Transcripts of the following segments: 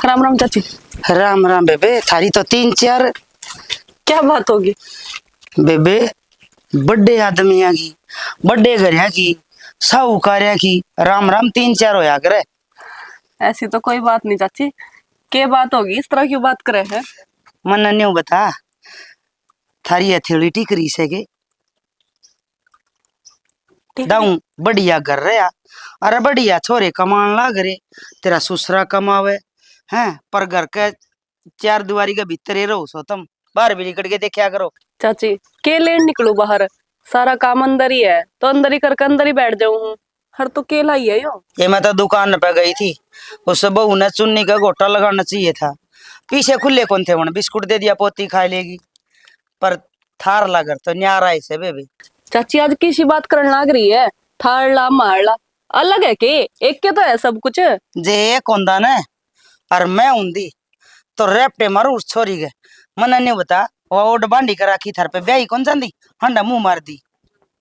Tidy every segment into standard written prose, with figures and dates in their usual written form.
राम राम चाची। राम राम बेबे, थारी तो 3-4। क्या बात होगी बेबे, बड़े आदमिया की, बड़े घरिया की, साहूकारिया की राम राम 3-4 होया करे। ऐसी तो कोई बात नहीं चाची। क्या बात होगी, इस तरह क्यों बात करे है? मन न्यू बता, थारी हथेली टिकरी से के दाऊ बढ़िया घर रहा। अरे बढ़िया छोरे कमान लाग रे, तेरा ससुरा कमावे हैं, पर घर के 4 दुआरी के भीतर ही रहो सो तुम, बाहर भी निकल के देखा करो। चाची के लेन निकलू बाहर, सारा काम अंदर ही है तो अंदर ही करके अंदर ही बैठ जाऊं हूँ। हर तो केला ही है यो। ये मैं तो दुकान पे गई थी, उस बहू ने चुन्नी का गोटा लगाना चाहिए था, पीछे खुले कौन थे, उन्होंने बिस्कुट दे दिया, पोती खा लेगी, पर थार लगर तो न्यारा ऐसे बेबी। चाची आज किसी बात करने लाग रही है? थारला मारला अलग है के एक के तो है सब कुछ। जे कौंदा ने और मैं उंदी तो रेपटे मारू उस छोरी के। मन नहीं बता, वो ओड बांडी करा की थार पे ब्याही कौन जांदी, हंडा मुंह मार दी।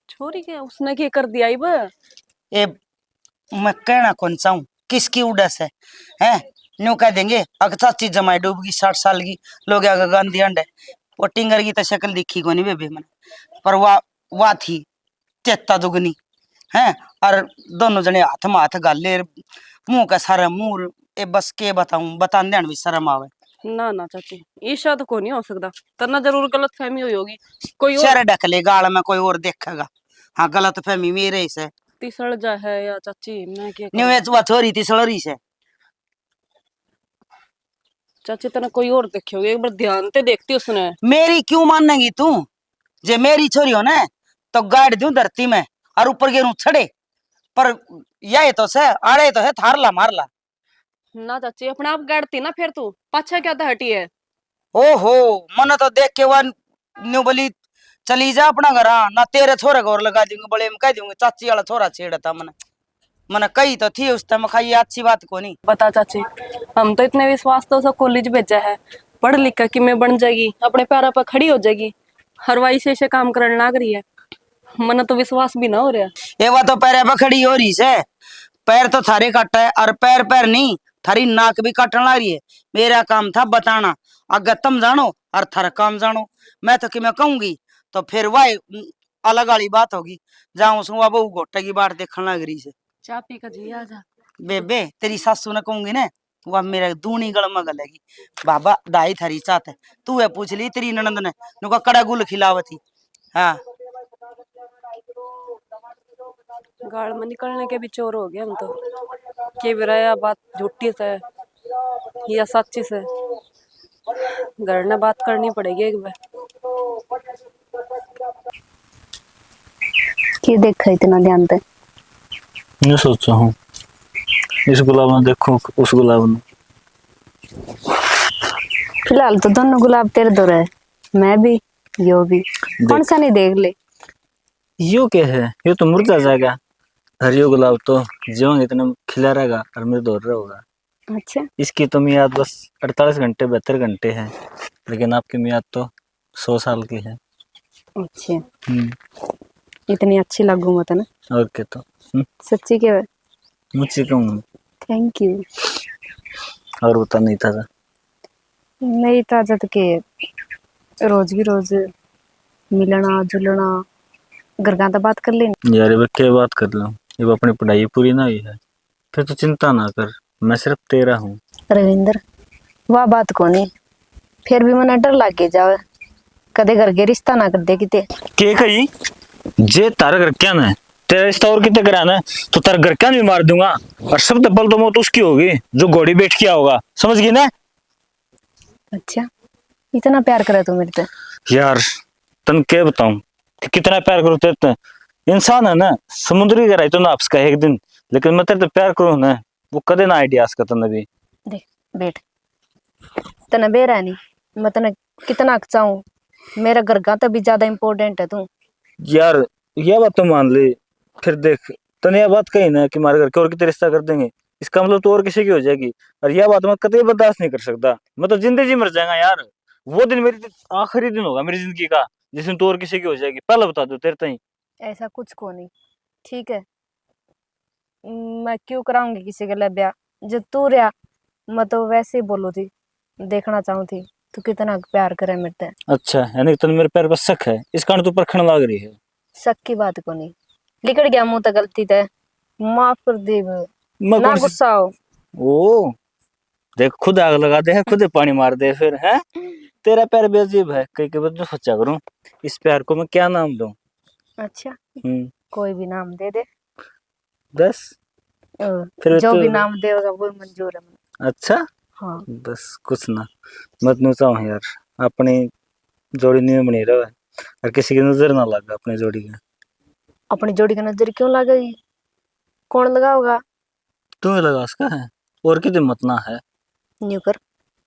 छोरी के उसने क्या कर दिया इब? ए मैं कहना कौन चाहूं, किसकी उड़स है न्यू कह देंगे अगर चाची जमाई डूबगी 60 साल की, लोग आगे गांधी अंडे। वो टिंगर की तो शक्ल दिखी को नहीं बेबी मैंने, पर वाह थी चेता दुगनी है। और दोनों जने हाथ में हाथ गाले, मुंह का सारा मुंह, ए बस के बताऊं, बताने देन भी शर्म आवे। ना ना चाची, ईशा तो को नहीं हो सकता, तना जरूर गलत फहमी हुई होगी कोई और। शर ढक ले गाल में कोई और देखेगा। हाँ गलत फहमी मेरे से तिसड़ जा है या चाची, मैं क्या न्यू करूं? ये छोरी थी सलरी से। चाची तना कोई और देखी होगी, एक बार ध्यान से देखती उसने। मेरी क्यों मानेगी तू? जे मेरी छोरी हो ना तो गाड़ दूं धरती में और ऊपर गिरूं छड़े, पर यह तो से आड़े तो है थारला मारला। ना चाची अपने आप गाड़ती ना, फिर तू पाछा क्या था हटी है। ओहो, मन तो देख के वन न्यू बोली चली जा अपना घर, ना तेरे छोरे को और लगा दूंगी, बड़े में कह दूंगी चाची वाला छोरा छेड़ता मन। मन कही तो थी उस टाइम, खाई अच्छी बात को नहीं। बता चाची, हम तो इतने विश्वास तो उसे कॉलेज भेजा है, पढ़ लिख के मैं बन जाएगी, अपने पैरों पर खड़ी हो जाएगी, हरवाई से काम करने लग रही है। मन तो विश्वास भी ना हो रहा। ये वो तो पैर पे खड़ी हो रही से, पैर तो थारे काटा है, और पैर पैर नहीं थारी नाक भी काटने लग रही है। मेरा काम था बताना, अगर तुम जानो और थारा काम जानो। मैं तो कि मैं कहूंगी तो फिर वह अलग वाली बात होगी, जाऊं सुबह बहू घोटे की बात देखने लग रही से। चाय पी का जी आ जा। बेबे तेरी सासू ने कहूंगी ना, वह मेरा दूनी गल में गलेगी। बाबा दाई थारी चाहते, तू है पूछ ली तेरी ननंद ने नुका कड़ा गुल खिलावती। हाँ गाल में निकलने के भी चोर हो गए हम तो। के बिराया बात झूठी से या सच्ची से, घर ने बात करनी पड़ेगी एक बार। क्या देखा इतना ध्यान से? ये सोचा हूँ इस गुलाब में देखूं उस गुलाब में। फिलहाल तो दोनों गुलाब तेरे दो रहे, मैं भी यो भी, कौन सा नहीं देख ले। यो क्या है, ये तो मुरझा जाएगा। हरियो गुलाब तो जीवन इतना खिला रहेगा और मेरे दौड़ रहा होगा। अच्छा, इसकी तो मियाद बस 48 घंटे 72 घंटे है, लेकिन आपकी मियाद तो 100 साल की है। अच्छा इतनी अच्छी लगू मत ना। और क्या तो सच्ची क्या? मुझसे कहूँ। Thank you. और बता नहीं था नहीं ताजा तो के रोज की रोज मिलना जुलना, घर का तो बात कर लेनी। यार ये क्या बात कर लो, जब अपनी पढ़ाई पूरी ना हुई है फिर तो चिंता ना कर, मैं सिर्फ तेरा हूँ। रविंद्र वाह बात को नहीं, फिर भी मना डर लग के जावे, कदे घर के रिश्ता ना कर दे किते। के कही जे तारा घर क्या ना तेरा रिश्ता और कितने कराना तो तारा घर क्या भी मार दूंगा, और सबसे पहले तो मौत उसकी होगी जो घोड़ी बैठ किया होगा, समझ गई ना? अच्छा इतना प्यार करे तू मेरे से? यार तन क्या बताऊं कि कितना प्यार करूं तेरे से। इंसान है ना, समुद्री गहराई तो ना आपका एक दिन, लेकिन मैं तेरे से प्यार करूं ना, वो कदे ना आइडिया का तन भी। देख बैठ, तना बेरा नहीं मैं तना कितना चाहूं, मेरा घर का तो भी ज्यादा इम्पोर्टेंट है तू। यार यह बात तो मान ले, फिर देख तने यह बात कही ना कि हमारे घर के और कितने रिश्ता कर देंगे, इसका मतलब तो और किसी की हो जाएगी, और यह बात मैं कतई बर्दाश्त नहीं कर सकता। मैं तो जिंदगी मर जाएगा यार, वो दिन मेरी आखिरी दिन होगा मेरी जिंदगी का जिस दिन तो और किसी की हो जाएगी, पहले बता दो तेरे तई। ऐसा कुछ को नहीं, ठीक है? मैं क्यों कराऊंगी किसी के लिए ब्याह, जो तू रहा मैं तो वैसे ही बोलू थी, देखना चाहूँ थी तू कितना प्यार करे मेरे ते। अच्छा, यानी कि तने मेरे पैर पर शक है, इस कारण तू परखण लाग रही है। शक की बात को नहीं, लिकड़ गया मुंह तक गलती ते, माफ कर दे मैं ना, कौन सी गुस्सा हो। ओ देख, खुद आग लगा दे, खुद ही पानी मार दे फिर है। तेरा प्यार बेअजीब है, कई कई बार तो सोचा करूं इस प्यार को मैं क्या नाम दूं। अच्छा, हम्म। कोई भी नाम दे दे। बस अ, फिर जो तो भी नाम देगा वो मंजूर है मुझे। अच्छा, हाँ। बस कुछ ना मत नु चाहूं यार, अपनी जोड़ी नहीं बनी रहे और किसी की नजर ना लगे अपनी जोड़ी की। अपनी जोड़ी का नजर क्यों लगेगी, कौन लगाओगा। तू ही लगा उसका है, और की हिम्मत ना है। न्यू कर,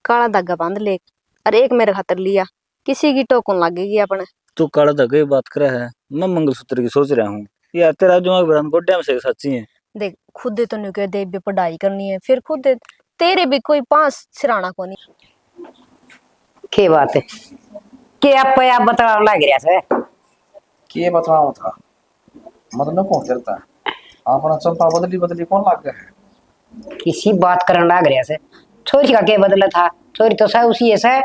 काला धागा बांध ले, अरे एक मेरे खातर लिया, किसी की टोकन लगेगी अपने। तू काला धागे की बात करे है, मैं मंगलसूत्र की सोच रहा हूँ। यार तेरा दिमाग बरान गोड्या में से सच्ची है। देख खुद तो न्यू कह दे भी पढ़ाई करनी है, फिर खुद तेरे भी कोई पांच सिराना को नहीं। के बात है के आप बताओ लग रहा से के बताओ था मतलब कौन करता है अपना चंपा बदली बदली कौन लाग गया है। किसी बात करने लग रहा से छोरी का के बदला था, छोरी तो सह उसी है से।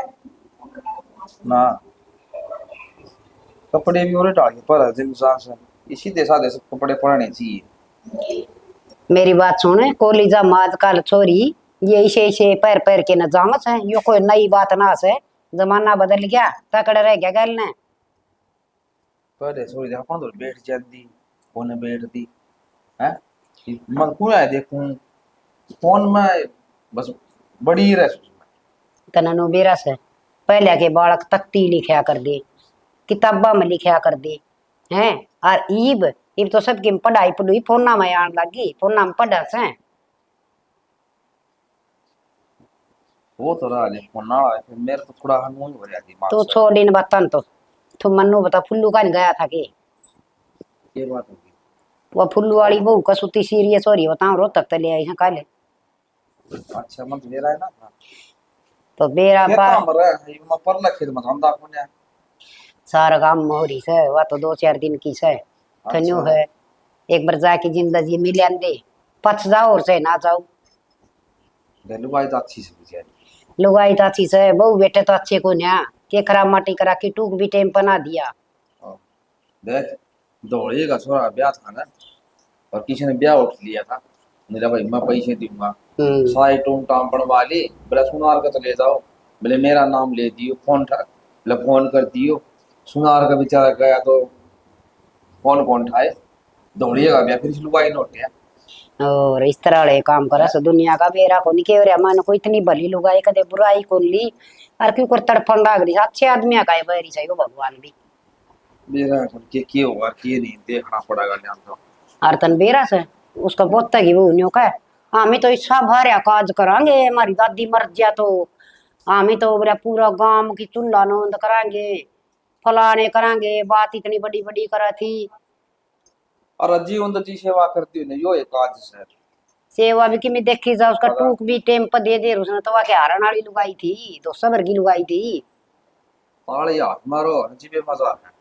ना कपड़े भी और डाल पर दिन इंसान से इसी देशा देश कपड़े पहनने चाहिए। मेरी बात सुन, कोलीजा माज काल छोरी ये इसे इसे पैर पैर के न जामत है, यो कोई नई बात ना से। जमाना बदल गया, तकड़े रह गया गल ने। पहले सोई देखा कौन तो बैठ जाती कौन बैठती है। मैं क्यों आया देखूं फोन में बस बड़ी रह तननु बेरा से पहले के बालक तख्ती लिखा कर दे, किताबा में लिखा कर दे हैं। और ईब ईब तो सबकी पढ़ाई पढ़ुई फोना में आन लगी, फोना में पढ़ा से। वो तो रहा फोन ना आया फिर मेरे तो थोड़ा हनून हो रहा दिमाग तो से। छोड़ इन बातन तो तू मन्नू बता फुल्लू का गया था कि ये बात होगी वो फुल्लू वाली बहू कसुती सीरियस हो रही बताऊं, रो तक ले आई है काले। अच्छा मन मेरा है ना था तो बेरा ये पा काम रहा है ये मैं पर लखे तो धंधा कौन है। सारा काम मोहरी से वह तो 2-4 दिन की से थन्यू अच्छा है। एक बार जाके जिंदगी मिलन दे, पछ जाओ और से ना जाओ। दिलवाई तो अच्छी से बेचारी लुगाई तो अच्छी से, बहू बेटे तो अच्छे को न्या के खराब माटी करा की टूक भी टेम बना दिया। देख दौड़े का छोरा ब्याह था ना और किसी ने ब्याह उठ लिया था। मेरा भाई मैं पैसे दूंगा साई टूम टाम बनवा ली बोला सुनार का तो ले जाओ बोले मेरा नाम ले दियो फोन बोले फोन कर दियो। सुनार का बेचारा गया तो फोन कौन उठाए दौड़िएगा ब्याह फिर लुगाई नोट है। और इस तरह वाले काम करा से दुनिया का बेरा को नहीं केवरे मन को इतनी भली लुगाई कदे बुराई को ली। और क्यों कर तड़फन लाग रही अच्छे आदमी का बैरी चाहिए भगवान भी। मेरा के होगा के नहीं देखना पड़ेगा ध्यान तो। और तन बेरा से उसका पोता की वो न्यू का हमें तो इच्छा भार्या काज करांगे, हमारी दादी मर गया तो हमें तो बोला पूरा गांव की चूल्हा नोंद करांगे, फलाने करांगे, बात इतनी बड़ी बड़ी करा थी। और अजी उन जी सेवा करती हूँ यो एक आज सर सेवा भी कि देखी जा उसका टूक भी टेम पर दे दे उसने तो वाके हारण वाली लुगाई थी, 200 भर की लुगाई थी। ताली हाथ मारो जी पे मजा है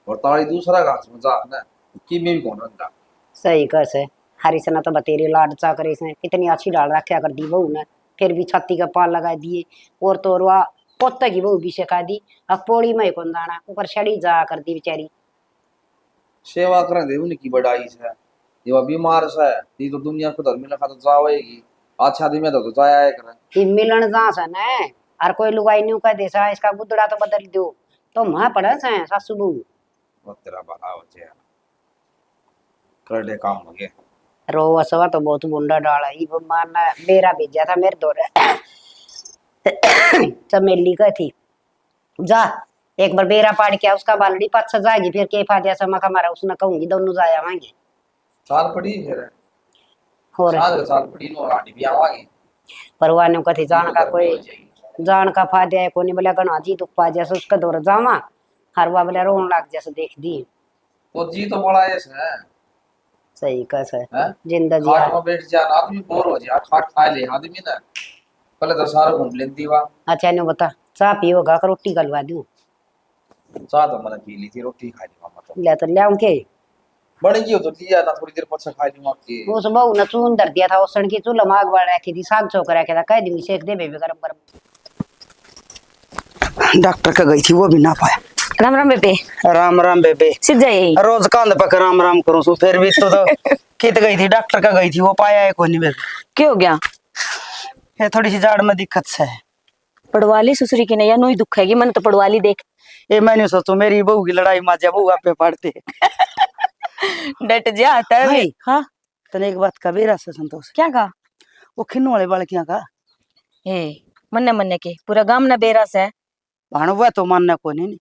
और ताली दूसरा घास मजा है ना कि में भी कौन रंगा। सही कस है, हरिसना तो बतेरी लाड चाकर इसने कितनी अच्छी डाल रखा कर दी बहू ने, फिर भी छाती का पाल लगा दिए। और तो और वह पोता की बहू भी सिखा दी, अब पोड़ी में कौन दाना ऊपर छड़ी जा कर दी बेचारी। सेवा करें दे उनकी बड़ाई है ये वह बीमार से ये तो दुनिया को धर्मी लखा तो जावेगी अच्छा आदमी में तो जाया है करें। ये मिलन जा सन है और कोई लुगाई न्यू का देसा इसका गुदड़ा तो बदल दो तो मां पड़ा से सासू बहू। वो तेरा भला हो जाए कर दे काम हो गया। रो असवा तो बहुत बुंडा डाला ये माना बेरा भेजा था मेरे दौरे चमेली का थी जा एक बार बेरा पाड़ के उसका बालड़ी पाँच जाएगी फिर के फादिया समा हमारा उसने कहूंगी दोनों जाया आवांगे। साल पड़ी फिर और साल पड़ी नो आटी भी आवागी परवाह ने कथी जान का कोई जान का फायदा है कोनी बोला गणा जी दुख पा जैसे उसका दौर जावा हर बार बोला रोन लाग जैसे देख दी। तो जी तो बड़ा ऐसा है सही कस है हैं? जिंदगी खाट में बैठ जा आदमी बोर हो जाए खाट खा ले आदमी ना पहले तो सारा घूम लेती वा। अच्छा इन्हें बता चाह पियोगा का रोटी गलवा दूं। चाह तो मैंने पी ली थी रोटी खा ली मामा तो ले तो ले के बनेगी हो तो लिया ना, थोड़ी देर पछा खा लूंगा के। उस बहू ने चून धर दिया था ओसण की, चूल्हा माग बाड़ रखी थी, साग चौक रखे था, कह दी सेक दे बेबी गरम गरम। डॉक्टर का गई थी वो भी ना पाया। राम राम बेबे। राम राम बेबे। सीधा यही रोज कांध पक राम राम करूं सु, फिर भी तो कित गई थी, डॉक्टर का गई थी वो पाया है कोई नहीं बेबे। क्या हो गया? ये थोड़ी सी जाड़ में दिक्कत से है। पड़वाली सुसरी की नहीं या नोई दुख हैगी, मन तो पड़वाली देख। ये मैंने सोचू मेरी बहू की लड़ाई माजा बहू पे पड़ते। डट जा तभी। हाँ तने एक बात का बेरा से संतोष, क्या कहा? वो खिन्नू वाले बालकियां का ए मन्ने के पूरा गांव ना बेरस है। भाण हुआ तो मानना को नहीं।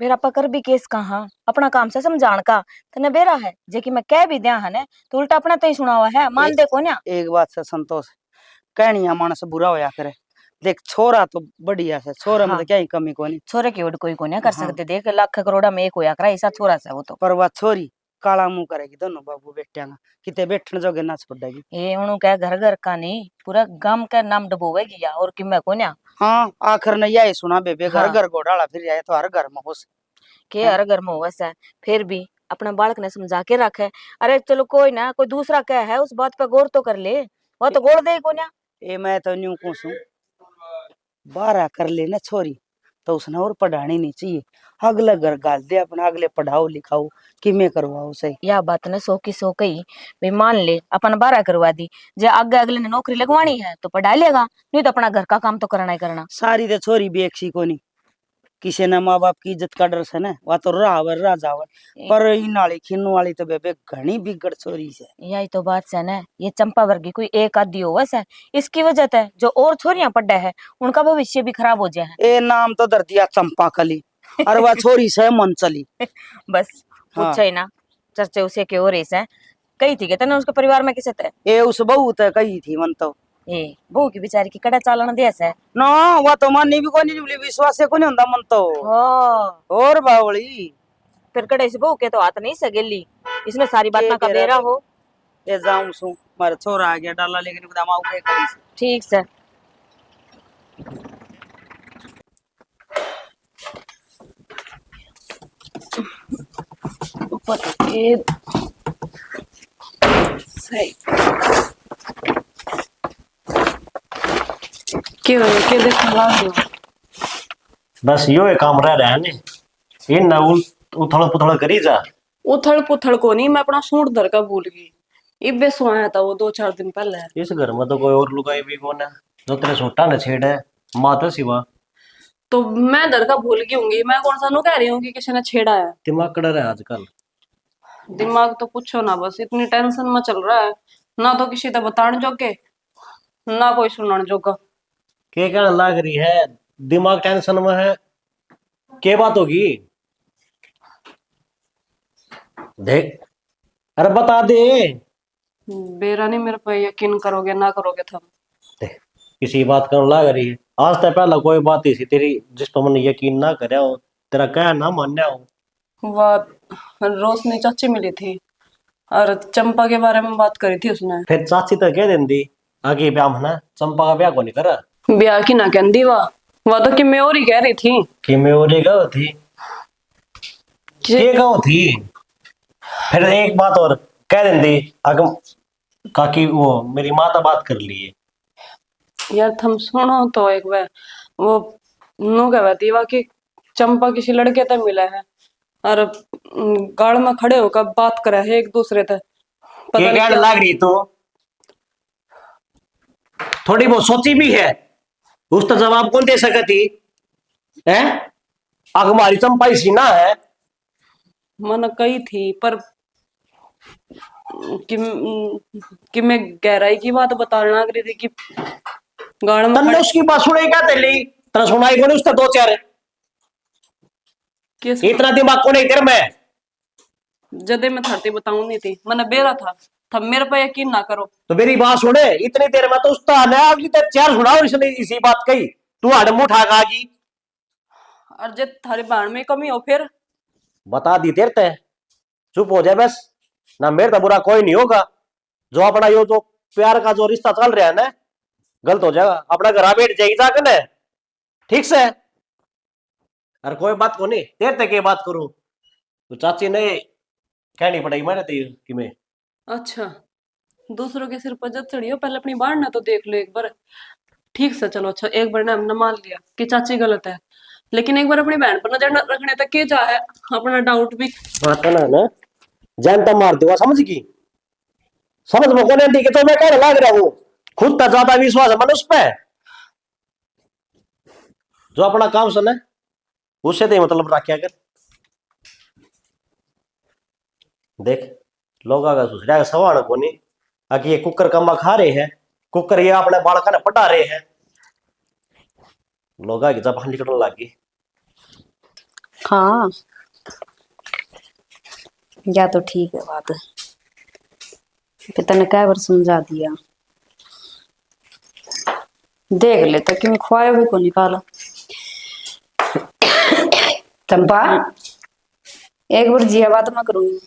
मेरा पकड़ भी केस कहा अपना काम से समझाण का तने बेरा है, जे कि मैं कह भी दिया है ने तो उल्टा अपना ते ही सुना हुआ है, मान दे को ना। एक बात से संतोष, कहनिया मानस बुरा होया करे। देख छोरा तो बढ़िया से, छोरा में तो क्या ही कमी को नहीं। छोरे की ओड कोई को नहीं कर हाँ। सकते, देख लाख करोड़ा में एक होया करा ऐसा छोरा से वो तो। पर वह छोरी काला मुंह करेगी दोनों बाबू बेटिया का, किते बैठने जोगे ना छोड़ेगी। ये उनु क्या घर घर का नहीं पूरा गांव का नाम डबोवेगी या और कि मैं को ना। हाँ आखिर ने यही सुना बेबे, घर हाँ। घर घोड़ाला फिर जाए तो हर घर में हो। के हर घर में हुआ सा, फिर भी अपना बालक ने समझा के रखे। अरे चलो कोई ना, कोई दूसरा क्या है उस बात पे गौर तो कर ले, वो तो गौर दे को ना। ये मैं तो न्यू पूछूं, 12 कर ले ना छोरी तो उसने और पढ़ानी नहीं चाहिए। अगले घर गाल दे अपना, अगले पढ़ाओ लिखाओ कि मैं करवाओ सही। या बात ने सो की सो कही भाई, मान ले अपन 12 करवा दी, जे आगे अगले ने नौकरी लगवानी है तो पढ़ा लेगा, नहीं तो अपना घर का काम तो करना ही करना। सारी तो छोरी भी एक सी को नहीं, किसी ने माँ बाप की इज्जत का डर से ना वह तो रावर राजावर। पर इन वाली खिन्नू वाली तो बेबे घनी बिगड़ छोरी से। यही तो बात से ना, ये चंपा वर्गी कोई एक आदि हो वैसे, इसकी वजह से जो और छोरियां पढ़ा है उनका भविष्य भी खराब हो जाए है। ए नाम तो धर दिया चंपा कली, और वह छोरी से मन चली। बस हाँ। पूछे ही ना, चर्चे उसे के और ऐसे कही थी कहते ना उसके परिवार में किसे थे। ए उस बहू तो कही थी मन तो, ए बहू की बेचारी की कड़ा चालन देस है। ना वह तो मानी भी कोनी, बोली विश्वास से कोनी हुंदा मन तो। ओ और बावली फिर कड़े से बहू के तो हाथ नहीं सगेली, इसने सारी बात ना के कबेरा हो। ए जाऊं सु मारे छोरा आ गया डाला, लेकिन खुदा माऊ के करी से। ठीक से ये सही क्यों के देखो लाओ। बस यो एक काम रह रहा है ने, इन ना उथड़ पुथड़ करी जा। उथड़ पुथड़ को नहीं, मैं अपना सूट धर का भूल गई। इबे सो आया था वो 2-4 दिन पहले। इस घर में तो कोई और लुगाई भी कौन है जो तेरे सोटा न छेड़े, माता सिवा। तो मैं धर का भूल गई होंगी, मैं कौन सा नु कह रही हूँ कि किसी ने छेड़ा है। दिमाग कड़ा रहा है आजकल। दिमाग तो पूछो ना, बस इतनी टेंशन में चल रहा है, ना तो किसी का बताने जोगे ना कोई सुनने जोगा। के कहने लाग रही है, दिमाग टेंशन में है, के बात होगी देख। अरे बता दे। बेरा नहीं मेरे पे यकीन करोगे ना करोगे तुम। देख, किसी बात करने लाग रही है, आज तक पहला कोई बात ही तेरी जिस पर मैंने यकीन ना करे हो, तेरा कहना ना मान्या हो। वह रोशनी चाची मिली थी और चंपा के बारे में बात करी थी उसने। फिर चाची तो कह देंदी आगे ब्याह में ना, चंपा का ब्याह को नहीं करा ब्याह की ना कहती वह तो कि मैं और ही कह रही थी कि मैं और गौ थी के गौ थी। फिर एक बात और कह देंदी अगम काकी वो मेरी माता बात कर लिए। यार तुम सुनो तो एक बार, वो नु कहती वह कि चंपा किसी लड़के तक मिला है और गाड़ में खड़े होकर बात करे है एक दूसरे तक। के कहने लाग रही तो थोड़ी बहुत सोची भी है, उसका जवाब कौन दे सकती है। अग हमारी चंपा इसी ना है। मन कही थी पर कि मैं गहराई की बात बताना लग रही थी कि गाड़ में तन्ने उसकी बात सुने क्या तेली, तेरा सुनाई को नहीं उसका दो चार, इतना दिमाग को नहीं तेरे में। जदे मैं थरती बताऊं नहीं थी, मैंने बेरा था मेरे पे यकीन ना करो। तो मेरी बात सुने, इतनी देर में तो उसका अगली तक चार सुनाओ, इसने इसी बात कही तू हड़म उठा गई। और जे थारी बाण में कमी हो फिर बता दी देर ते, चुप हो जाए बस ना, मेरे तो बुरा कोई नहीं होगा। जो अपना यो जो प्यार का जो रिश्ता चल रहा है ना, गलत हो जाएगा, अपना घर बैठ जाएगी जाकर ना ठीक से। अरे कोई बात को नहीं, देर तक ये बात करूं तो चाची ने कहनी पड़ेगी मैंने तेरी कि मैं अच्छा, दूसरों के सिर पर जब चढ़ी हो, पहले अपनी बाढ़ ना तो देख लो एक बार। ठीक से चलो, अच्छा एक बार ना हमने मान लिया कि चाची गलत है, लेकिन एक बार अपनी बहन पर नजर रखने तक के जा है अपना डाउट भी। बात है ना जानता मार दूंगा समझ की समझ में कौन ठीक है तो मैं कहने लग रहा हूँ खुद तक ज्यादा विश्वास है मनुष्य पे जो अपना काम सुने उससे तो मतलब रखा कर देख लोग अगर दूसरे का सवाल को नहीं आगे ये कुकर कमा खा रहे हैं कुकर ये अपने बालका ने पटा रहे हैं लोग आगे जब निकलने लग गई हाँ, या तो ठीक है बात। फिर तने कई बार समझा दिया, देख ले तक मैं ख्वाया भी को निकाला। चंपा, एक बार जिया बात मैं करूंगी।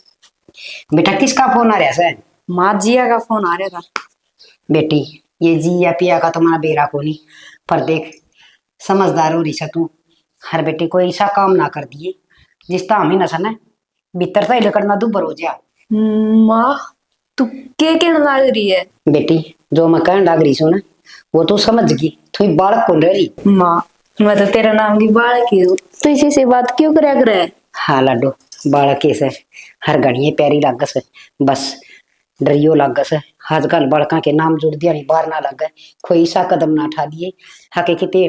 बेटा किसका फोन आ रहा है? माँ जिया का फोन आ रहा था। बेटी, ये जिया पिया का तुम्हारा बेरा को नहीं, पर देख समझदार हो रही तू। हर बेटी को ऐसा काम ना कर दिए जिसता हम ही न सने भीतर से लेकर ना दुबर हो जा। माँ तू के कहने लग रही है? बेटी, जो मैं कहने लग रही हूँ ना वो तू समझ गई, तू बालक कौन रह रही। माँ मैं तो तेरा नाम की बालक ही हूँ, तो इसी से बात क्यों करे करे? हाँ लाडो, बालक कैसे हर घड़िए प्यारी लागस है, बस डरियो लागस है। आजकल बड़का के नाम जुड़ दिया नहीं बाहर ना लग गए, कोई ऐसा कदम ना उठा दिए हके किते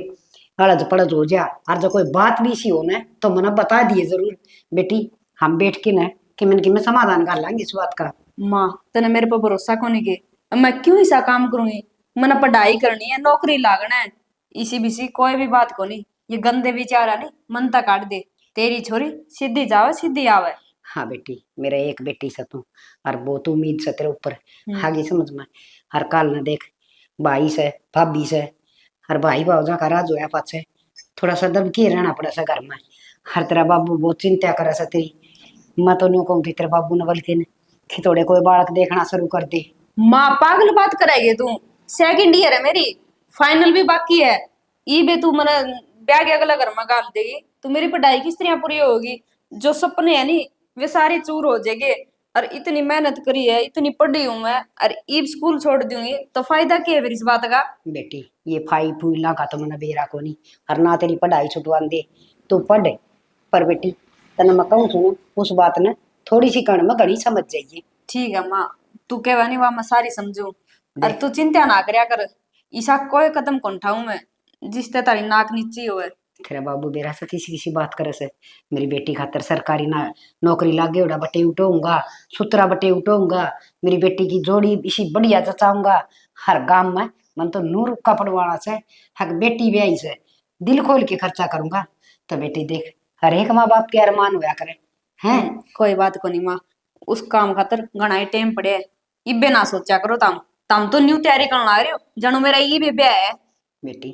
अड़ज पड़ज हो जा। और जो कोई बात भी सी हो ना तो मना बता दिए जरूर बेटी, हम बैठ के न कि मैं समाधान कर लेंगे इस बात का। माँ तने मेरे पर भरोसा कोनी के, अब मैं क्यों ऐसा काम करूंगी? मैंने पढ़ाई करनी है, नौकरी लागना है, इसी बिसी कोई भी बात को नहीं। ये गंदे विचार है नहीं मन तक काट दे। तेरी छोरी सीधी जावे सीधी आवे। हाँ बेटी, मेरा एक बेटी से तू और बहुत उम्मीद से तेरे ऊपर आगे समझ में। हर काल न देख भाई से भाभी से हर भाई भावजा का राज होया पाछे थोड़ा सा दब के रहना पड़ा सा घर में। हर तेरा बाबू बहुत चिंता करे सा तेरी, मैं तो न्यू कहूँ तेरे बाबू ने बल्कि कि थोड़े कोई बालक देखना शुरू कर दे। माँ पागल बात कराएगी तू? सेकंड ईयर है मेरी, फाइनल भी बाकी है। ई बे तू मैंने ब्याह के अगला घर में गाल देगी तो मेरी पढ़ाई किस तरह पूरी होगी? जो सपने है नी वे सारे चूर हो जाएंगे। और इतनी मेहनत करी है, इतनी पढ़ी हूं मैं, और ईब स्कूल छोड़ दूंगी तो फायदा क्या है फिर इस बात का? बेटी, ये फाई फूला का तो मना बेरा को नहीं और ना तेरी पढ़ाई छुटवान दे, तू पढ़। पर बेटी तना मैं कहूँ सुनो उस बात ने थोड़ी सी कण में घड़ी समझ जाइए। ठीक है माँ, तू कहवा नहीं वहां मैं सारी समझू। और देख तू चिंता ना करया कर, ईसा कोई कदम कौन उठाऊं मैं जिससे तारी नाक नीची होए। तेरा बाबू बेरा से किसी किसी बात करे से मेरी बेटी खातर सरकारी ना नौकरी लागे उड़ा बटे उठाऊंगा, सुतरा बटे उठाऊंगा, मेरी बेटी की जोड़ी इसी बढ़िया जचाऊंगा। हर गांव में मन तो नूर का पड़वाना से हक बेटी ब्याई से दिल खोल के खर्चा करूंगा। तो बेटी देख हर एक माँ बाप के अरमान हुआ करे हैं। कोई बात को नहीं माँ, उस काम खातर घना ही टाइम पड़े है। इबे ना सोचा करो तम तम तो न्यू तैयारी करने लग रहे हो जनो मेरा ये भी ब्याह है। बेटी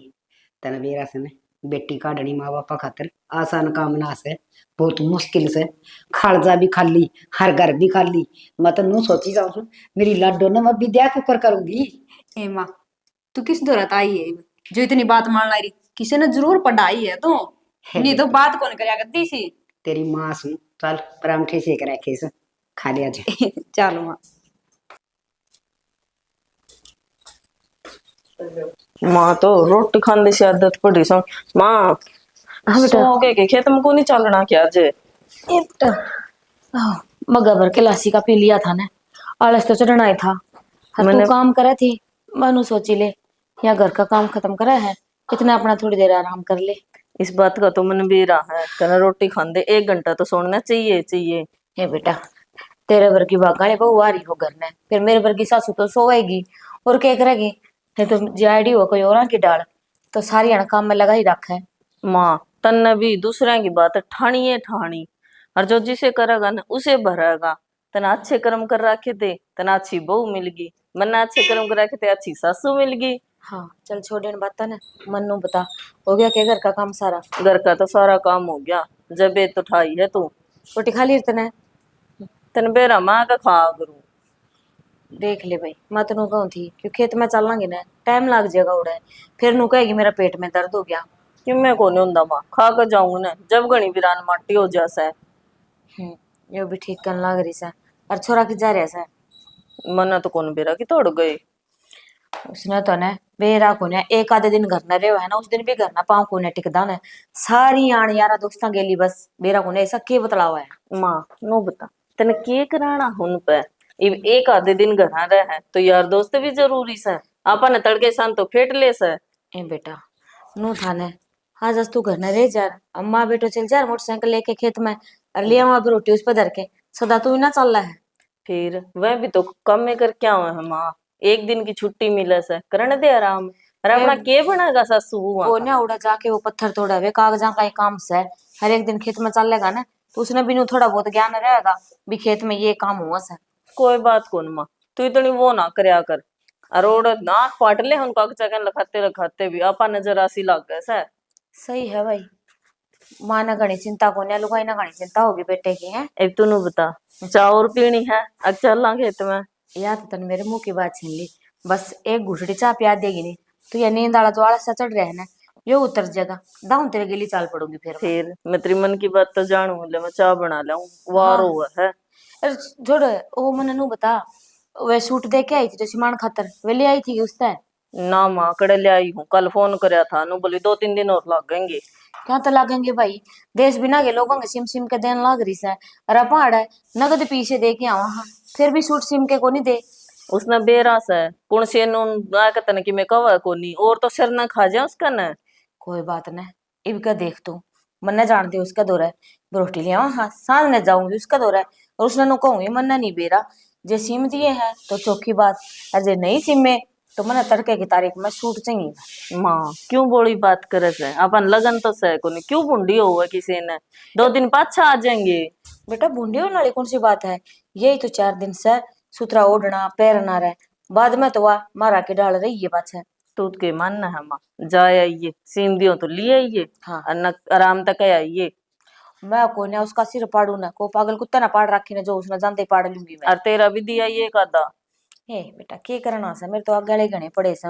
तने बेरा से ने बेटी काढ़नी माँ बापा खातर आसान काम ना से बहुत मुश्किल से खालजा भी खाली हर घर भी खाली। मैं तो नू सोची जाऊँ मेरी लाडो ने मैं विद्या कुकर करूंगी। ए माँ तू किस दौरान आई है जो इतनी बात मान ला रही? किसी ने जरूर पढ़ाई है तो है नहीं तो बेटी, बात कौन करया करती सी। तेरी माँ सुन चल परामठे सेक रखे से खा लिया जाए। चलो माँ। माँ तो रोटी खाने से आदत पड़ी सो माँ सो के खेत में को नहीं चलना क्या जे मग्गा भर के लासी का पी लिया था ना, आलस तो चढ़ना ही था। हर तू काम करे थी, मनु सोची ले या घर का काम खत्म करा है, इतना अपना थोड़ी देर आराम कर ले। इस बात का तो मन भी रहा है कहना रोटी खाने 1 घंटा तो सोना चाहिए चाहिए। हे बेटा तेरे भर की बागाने बहू आ रही हो घर में, फिर मेरे भर की सासू तो सोएगी और क्या करेगी? नहीं तो जायडी हो कोई और की डाल तो सारी अण काम में लगा ही रखा है। माँ तन्ने भी दूसरे की बात ठाणी है ठाणी, और जो जिसे करेगा ना उसे भरेगा। तना अच्छे कर्म कर रखे थे तना अच्छी बहू मिल गई, मन्ना अच्छे कर्म कर रखे थे अच्छी सासू मिल गई। हाँ चल छोड़ बात ना, मन्नू बता हो गया क्या घर का काम सारा? घर का तो सारा काम हो गया, जब तो ठाई है तू रोटी खा ली तने? तन बेरा माँ का खा करू। देख ले भाई मैं तेन कहूँ थी क्यों खेत में चलांगे ना टाइम लग जाएगा उड़े, फिर नू कहेगी मेरा पेट में दर्द हो गया। कि मैं कोने हुंदा माँ खा कर जाऊंगा ना जब घनी वीरान माटी हो जासा है। यो भी ठीक करने लग रही से। और छोरा की जा रहा से। मना तो कौन बेरा की तोड़ गई। उसने तो ने बेरा को ने एक आधे दिन घर न रहे है ना, उस दिन भी घर ना पाँव को ने टिकदा ने सारी आण यारा दोस्ता गेली बस बेरा को ने ऐसा के बतलावा है। माँ नो बता तने के कराना हुन पे इब एक आधे दिन घर रहे है तो यार दोस्त भी जरूरी से। अपन तड़के शान तो फेट ले से। ए बेटा नु था ने आज तू घर न रह जा, अम्मा बेटो चल जा मोटरसाइकिल लेके खेत में और ले वहां पे रोटी उस पर धर के सदा तू ही ना चल रहा है। फिर वह भी तो कम में कर क्या हुआ है माँ, एक दिन की छुट्टी मिले से करने दे आराम। अरे अपना के बनाएगा सासू वो हुआ ना उड़ा जाके वो पत्थर तोड़ा वे कागजा का ही काम से हर एक दिन खेत में चलेगा ना, तो उसने भी नु थोड़ा बहुत ज्ञान रहेगा भी खेत में ये काम हुआ से। कोई बात कौन माँ, तू इतनी वो ना करया कर। अरोड़ नाक फाट ले हम कागजा के लखाते लखाते भी आपा नजर आसी लग गए से। सही है भाई, माँ ने घनी चिंता को ने लुगाई ना घनी चिंता होगी बेटे की है। एक तू बता चाय और पीनी है अब चल खेत में। या तो तन मेरे मुंह की बात छीन ली, बस एक घुटड़ी चाय पिया देगी नहीं तो ये नींद आला जो आलस सा चढ़ रहा है ना यो उतर जाएगा, दाऊं तेरे गिली चाल पड़ूंगी फिर मैं तेरी मन की बात तो जानू ले मैं चाय बना लाऊं वारो हुआ है। अरे छोड़ वो मैंने नु बता, वे सूट दे के आई थी जो सिमान खातर वे ले आई थी उससे। ना माँ कड़े ले आई हूँ, कल फोन करया था नु बोली 2-3 दिन और लगेंगे। क्या तो लागेंगे भाई, देश बिना के लोगों के सिम सिम के देन लाग रही से। अरे पहाड़ है नगद पीछे दे के आवा हाँ, फिर भी सूट सिम के को नहीं दे। उसने बेरास है पुण से नून कहते कि मैं कवा को नहीं और तो सिर ना खा जाए उसका न। कोई बात नहीं, इब का देख तू मन न जान दे उसका दौरा है रोटी ले आवा हाँ, सांझ में जाऊंगी उसका दौरा है और उसने नु कहूंगी मन नहीं बेरा जे सिम दिए है तो चौकी बात, और जे नहीं सिम में तो मन तड़के की तारीख में सूट चाहिए। माँ क्यों बोली बात करे से, अपन लगन तो से को नहीं क्यों बूंदी हुआ किसी ने 2 दिन पाछा आ जाएंगे। बेटा बूंदी होने वाली कौन सी बात है, यही तो 4 दिन से सुथरा ओढ़ना पैरना रहे, बाद में तो वह मारा के डाल रही है बात है। तू के मानना है माँ जाए आइए सीम दियो तो लिए आइए हाँ और न आराम तक आइए। मैं को ना उसका सिर पाड़ू ना, को पागल कुत्ता ना पाड़ रखी ना जो उसने जानते पाड़ लूंगी मैं। और तेरा भी दिया ये कादा। ए बेटा के करना से मेरे तो आगे घने पड़े से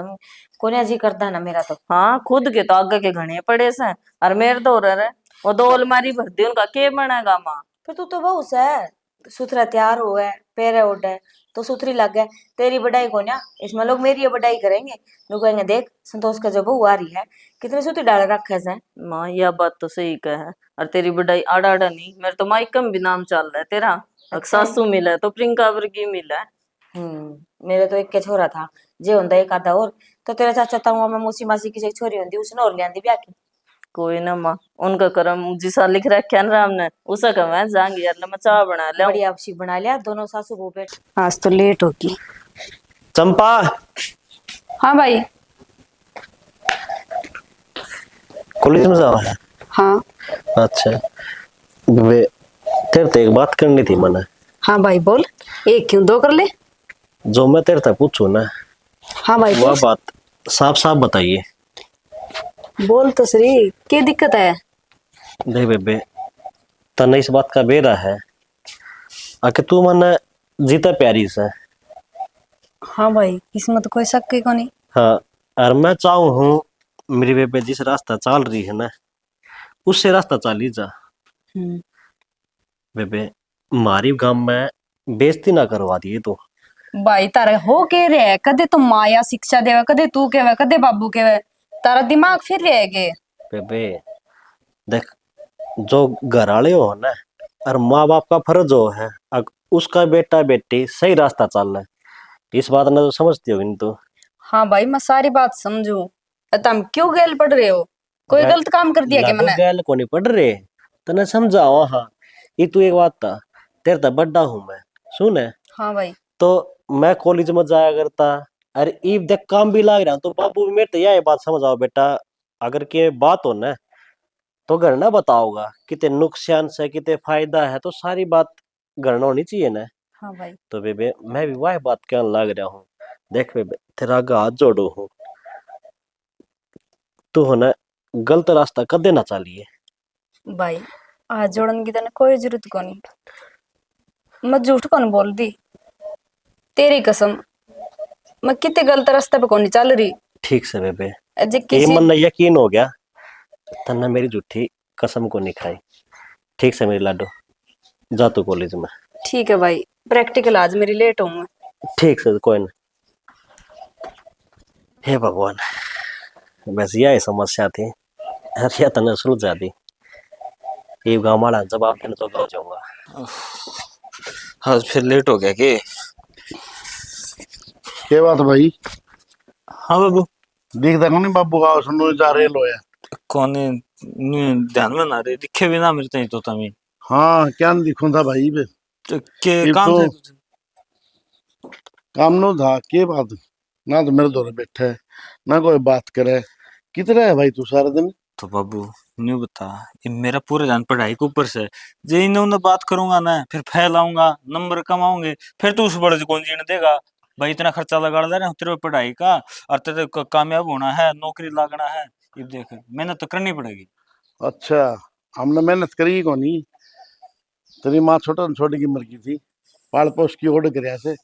कोने जी करता ना मेरा तो। हाँ खुद के तो आगे के घने पड़े से और मेरे तो रहे वो 2 अलमारी भर दी उनका के बनेगा माँ। फिर तू तो बहु से सुथरा तैयार हो है पैरे उड़ है तो सुथरी लग गए, तेरी बढ़ाई को ना इसमें लोग मेरी बढ़ाई करेंगे, लोग कहेंगे देख संतोष का जो बहू आ रही है कितनी सुथरी डाल रखे से। माँ यह बात तो सही कह है और तेरी बढ़ाई आड़ा आड़ा नहीं, मेरे तो माइकम भी नाम चल रहा है तेरा। सासू मिला है तो प्रियंका वर्गी मिला है। मेरे तो एक के छोरा था जे होंदा एक आधा और, तो तेरा चाचा ताऊ में मौसी मासी की छोरी होंदी उसने और लियांदी ब्याह की। कोई ना माँ उनका कर्म जिसा लिख रखा है राम ने उसा का मैं जाऊंगी यार मैं चाय बना लिया बढ़िया आपसी बना लिया दोनों सासू बहू बैठ। आज तो लेट होगी। चंपा हाँ भाई। कॉलेज में जाओ है। हाँ अच्छा वे तेरे तो एक बात करनी थी मने। हाँ भाई बोल, एक क्यों 2 कर ले। जो मैं तेरे से पूछूं ना हाँ भाई वह बात साफ साफ बताइए। बोल तो सही क्या दिक्कत है। देख बेबे तने इस बात का बेरा है आके तू मने जीता प्यारी से। हाँ भाई इसमें तो कोई शक को नहीं। हाँ और मैं चाहूँ हूँ मेरी बेबे जिस रास्ता चल रही है ना उससे रास्ता चाली जा। बेबे मारी गांव में बेइज्जती ना करवा दिए तो। भाई तारा हो के रे कदे तो माया शिक्षा देवे कदे तू केवे कदे बाबू केवे, तारा दिमाग फिर रहेगे। बेबे देख जो घर वाले हो ना और माँ बाप का फर्ज हो है उसका बेटा बेटी सही रास्ता चल रहा है इस बात ने तो समझती होगी नहीं तो। हाँ भाई मैं सारी बात समझू, तुम क्यों गैल पड़ रहे हो, कोई गलत काम कर दिया क्या मैंने। गैल को नहीं पढ़ रहे तने समझाओ। हाँ ये तू एक बात था तेरे तो बड्डा हूँ मैं सुन है। हाँ भाई तो मैं कॉलेज में जाया करता अरे ईब देख काम भी लाग रहा तो बाबू भी मेरे तो यह बात समझाओ बेटा अगर के बात हो ना तो घर ना बताओगा कितने नुकसान से कितने फायदा है तो सारी बात घर होनी चाहिए ना। हाँ भाई तो बेबे मैं भी वह बात कहने लग रहा हूँ। देख बेबे तेरा हाथ जोड़ो हूँ तू हो ना गलत रास्ता कदे ना चालिए। भाई आज जोड़न की तने कोई जरूरत को नहीं, मैं झूठ कौन बोल दी, तेरी कसम मैं कितने गलत रास्ते पे कौन चल रही। ठीक से बेबे जे ये किसी मन यकीन हो गया तन्ना मेरी झूठी कसम को नहीं खाई। ठीक से मेरी लाडो। जा तू कॉलेज में। ठीक है भाई, प्रैक्टिकल आज मेरी लेट हूँ मैं। ठीक से कोई ना। हे भगवान, बस यही समस्या थी। अरे तने सुलझा दी। ये गाँव वाला जवाब देने तो गलत जाऊंगा। आज फिर लेट हो गया कि? क्या बात भाई? हाँ बाबू। देखता कौन बाबू का सुनो जा रहे लो है। कौन ध्यान में ना रहे, दिखे भी ना मिलते ही तो तमी। हाँ क्या न दिखूं था भाई बे। तो के ये काम तो थे कुछ? काम नो था के बात। ना तो मेरे दौरे बैठा है ना कोई बात करे। कितना है भाई तू सारा दिन? तो बाबू न्यू बता, ये मेरा पूरा ध्यान पढ़ाई के ऊपर से। जे इन्होंने बात करूंगा ना, फिर फैलाऊंगा, नंबर कमाऊंगे, फिर तू उस बड़े से कौन जीने देगा? भाई इतना खर्चा लगा रहा हूँ तेरे पे पढ़ाई का, और तेरे को कामयाब होना है, नौकरी लागना है। ये देख मेहनत तो करनी पड़ेगी। अच्छा, हमने मेहनत करी को नहीं। तेरी माँ छोटा छोटी की उम्र की थी, पाल पोस की ओढ़ कर से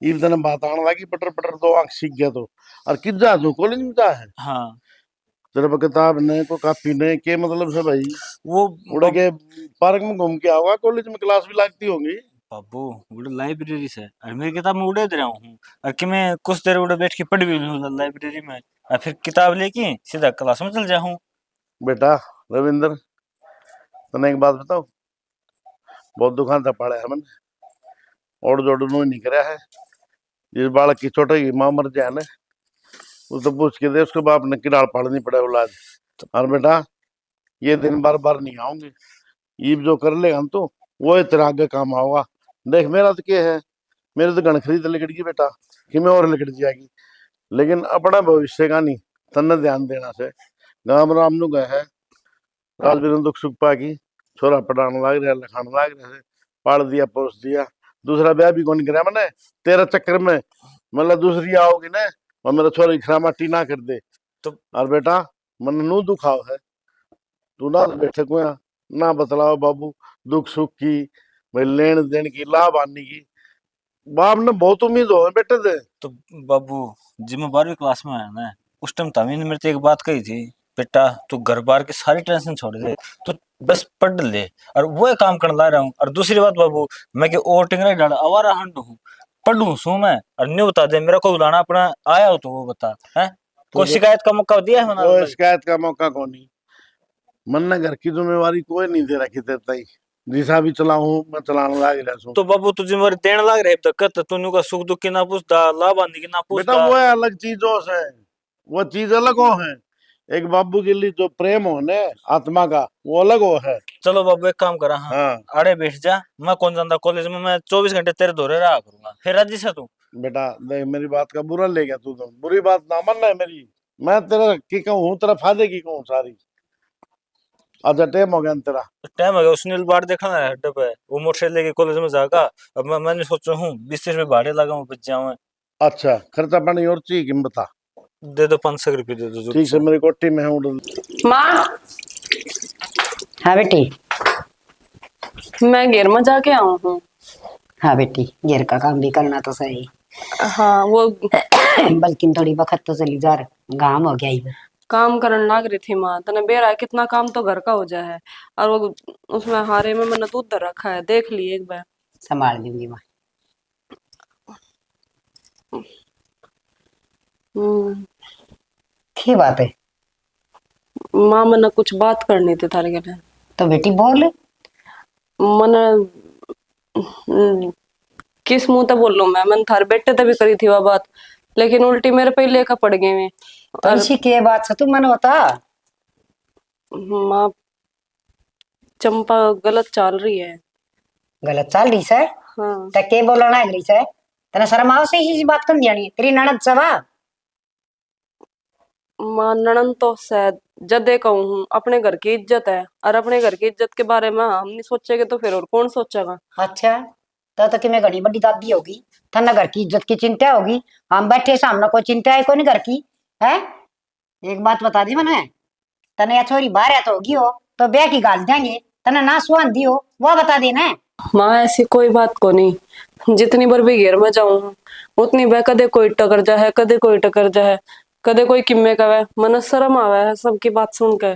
इब तने बात आने लगी पटर पटर तो आंख सीख गया तो। और किस जा तू कॉलेज में जा है? हाँ तेरे पे किताब नहीं को कापी नहीं के मतलब से भाई? वो उड़े के पार्क में घूम के आओगा, कॉलेज में क्लास भी लगती होंगी। बाबू उड़े लाइब्रेरी से, और मेरी किताब में उड़े दे रहा हूँ, और कि मैं कुछ देर उड़े बैठ के पढ़ भी लूँ लाइब्रेरी में, और फिर किताब लेके सीधा क्लास में चल जाऊँ। बेटा रविंद्र, तने एक बात बताओ, बहुत दुकान था पड़ा है मैंने, और जोड़ नहीं कराया है। जिस बालक की छोटे की माँ मर जाए ना, उसे पूछ के दे उसके बाप ने किराड़ पाड़नी पड़े औलाद। और बेटा ये दिन बार बार नहीं आऊंगे, ईब जो कर लेगा हम तो वो तेरा आगे काम आओगा। देख मेरा तो क्या है, मेरे तो गण खरीद लिकड़गी बेटा, कि मैं और लिकड़ जाएगी। लेकिन अपना भविष्य का नहीं, तन्ने ध्यान देना से। गांव राम नु गए है, राजवीर दुख सुख पागी, छोरा पढ़ाने लाग रहा, लिखाने लाग रहे, पाल दिया पोस दिया। दूसरा ब्याह भी कौन कराया मैंने तेरा चक्कर में। मतलब दूसरी आओगी ना और मेरा छोरा खरा माटी ना कर दे तो और बेटा मन नू दुखाव है। तू ना बैठे को ना बतलाओ बाबू दुख सुख की, भाई लेन देन की, लाभ आने की। बाप ने बहुत उम्मीद हो बेटे थे। तो बाबू जब मैं 12वीं क्लास में आया ना, उस टाइम तभी ने मेरे से एक बात कही थी, बेटा तू घर बार की सारी टेंशन छोड़ दे, तो बस पढ़ ले, और वो काम करने ला रहा हूँ। और दूसरी बात बाबू, मैं कि और टिंगरा डाल आवारा हंड हूँ, पढ़ू सू मैं, और न्यू बता दे मेरा को बुलाना अपना आया हो तो वो बता है। कोई शिकायत का मौका दिया है कोई शिकायत का मौका कौन नहीं, मन ने घर की जिम्मेवारी कोई नहीं दे रखी तेरे ही। जिसा भी चलाऊं मैं चलाने लाग रहा हूँ। तो बाबू तू जिम्मेवारी देने लग रहे तक तू न्यू का सुख दुख की ना पूछता, लाभ आने की ना बेटा पूछता। वो है अलग चीजों से, वो चीज अलग हो है। एक बाबू के लिए जो प्रेम हो ने आत्मा का, वो अलग हो है। चलो बाबू एक काम करा, हाँ हाँ आड़े बैठ जा, मैं कौन जानता कॉलेज में मैं 24 घंटे तेरे धोरे रहा करूंगा, फिर राजी से तू। बेटा देख मेरी बात का बुरा ले गया तू, तो बुरी बात ना मानना है मेरी। मैं तेरा की कहूँ, तेरा फायदे की कहूँ सारी। अच्छा टाइम हो गया न तेरा। टाइम हो गया, सुनील बाढ़ देखना है अड्डे पे, वो मोटरसाइकिल लेके कॉलेज में जाएगा। अब मैंने सोचा हूँ 20 में भाड़े लगा हूँ, बच जाऊँ। अच्छा खर्चा पानी और चाहिए कि बता। दे दो 500 रुपये दे दो। ठीक से मेरी कोठी में हूँ। माँ हाँ बेटी। मैं घेर में जाके आऊँ हूँ। हाँ बेटी, घर का काम भी करना तो सही। हाँ वो बल्कि थोड़ी वक्त तो चली जा रहा, गाँव हो गया ही। काम करने लाग रही थी माँ, तने बेरा है कितना काम तो घर का हो जाए है। और वो उसमें हारे में मैंने दूध धर रखा है, देख ली एक बार। संभाल दूंगी माँ। की बात है माँ मैंने कुछ बात करनी थी थारे के। तो बेटी बोल। मैंने किस मुंह तक बोल लूं मैंने थारे बेटे तक भी करी थी वह बात, लेकिन उल्टी मेरे पे ही लेकर पड़ गए मैं। तो और इसी के बात से तू मन बता। माँ चंपा गलत चाल रही है। गलत चाल रही है? हाँ ते के बोलना है रही है? तेरा शर्म आओ से इसी बात कर दिया नहीं तेरी ननद सवा। माँ ननन तो शायद जदे कहूँ हूँ, अपने घर की इज्जत है, और अपने घर की इज्जत के बारे में हम नहीं सोचेंगे तो फिर और कौन सोचेगा। अच्छा तो कि मैं घड़ी बड़ी दादी होगी, थना घर की इज्जत की चिंता होगी। हम बैठे सामने कोई चिंता है कोई घर की है? एक बात बता दी मैंने, तने या छोरी बाहर तो होगी हो तो ब्याह की गाल देंगे, तने ना सुहान दी हो वो बता देना। माँ ऐसी कोई बात को नहीं, जितनी बार भी घेर में जाऊँ उतनी बार कदे कोई टकर जाए, कदे कोई टकर जाए, कदे कोई किम्मे कवे, मन शर्म आवे है सबकी बात सुन के।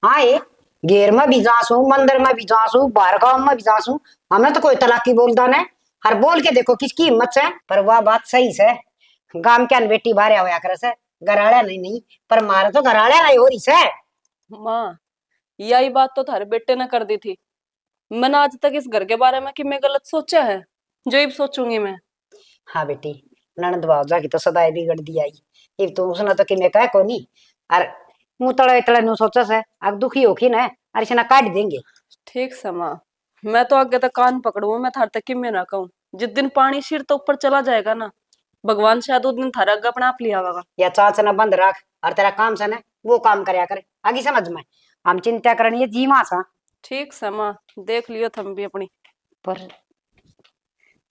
हाँ ये घेर में भी जासू, मंदिर में भी जासू, बाहर गांव में भी जासू, हमने तो कोई तलाकी बोलता ने, हर बोल के देखो किसकी हिम्मत से। पर वह बात सही से, गांव के बेटी बाहर होया करे से, घराड़ा नहीं नहीं, पर मारे तो घराड़ा नहीं हो रही से। माँ, यही बात तो थारे बेटे ने कर दी थी। मैंने आज तक इस घर के बारे में कि मैं गलत सोचा है, जो अब सोचूंगी मैं। हाँ बेटी, ननद भावजा की तो सदाई बिगड़ दी आई। इब तो उसने तो कि मैं कह को नहीं, अर मुंह तड़े तड़े नु सोचा से, अब दुखी होखी ना, अरे से ना काट देंगे। ठीक से माँ, मैं तो आगे तक कान पकड़ू, मैं थार तक कि मैं ना कहूँ। जिस दिन पानी सिर तो ऊपर चला जाएगा ना, भगवान शायद उस दिन थारा अग्गा अपना आप लिया होगा। या चाच ना बंद रख, और तेरा काम से ना वो काम करया करे, आगे समझ में। हम चिंता करनी है जी मां सा। ठीक से माँ, देख लियो थम भी अपनी। पर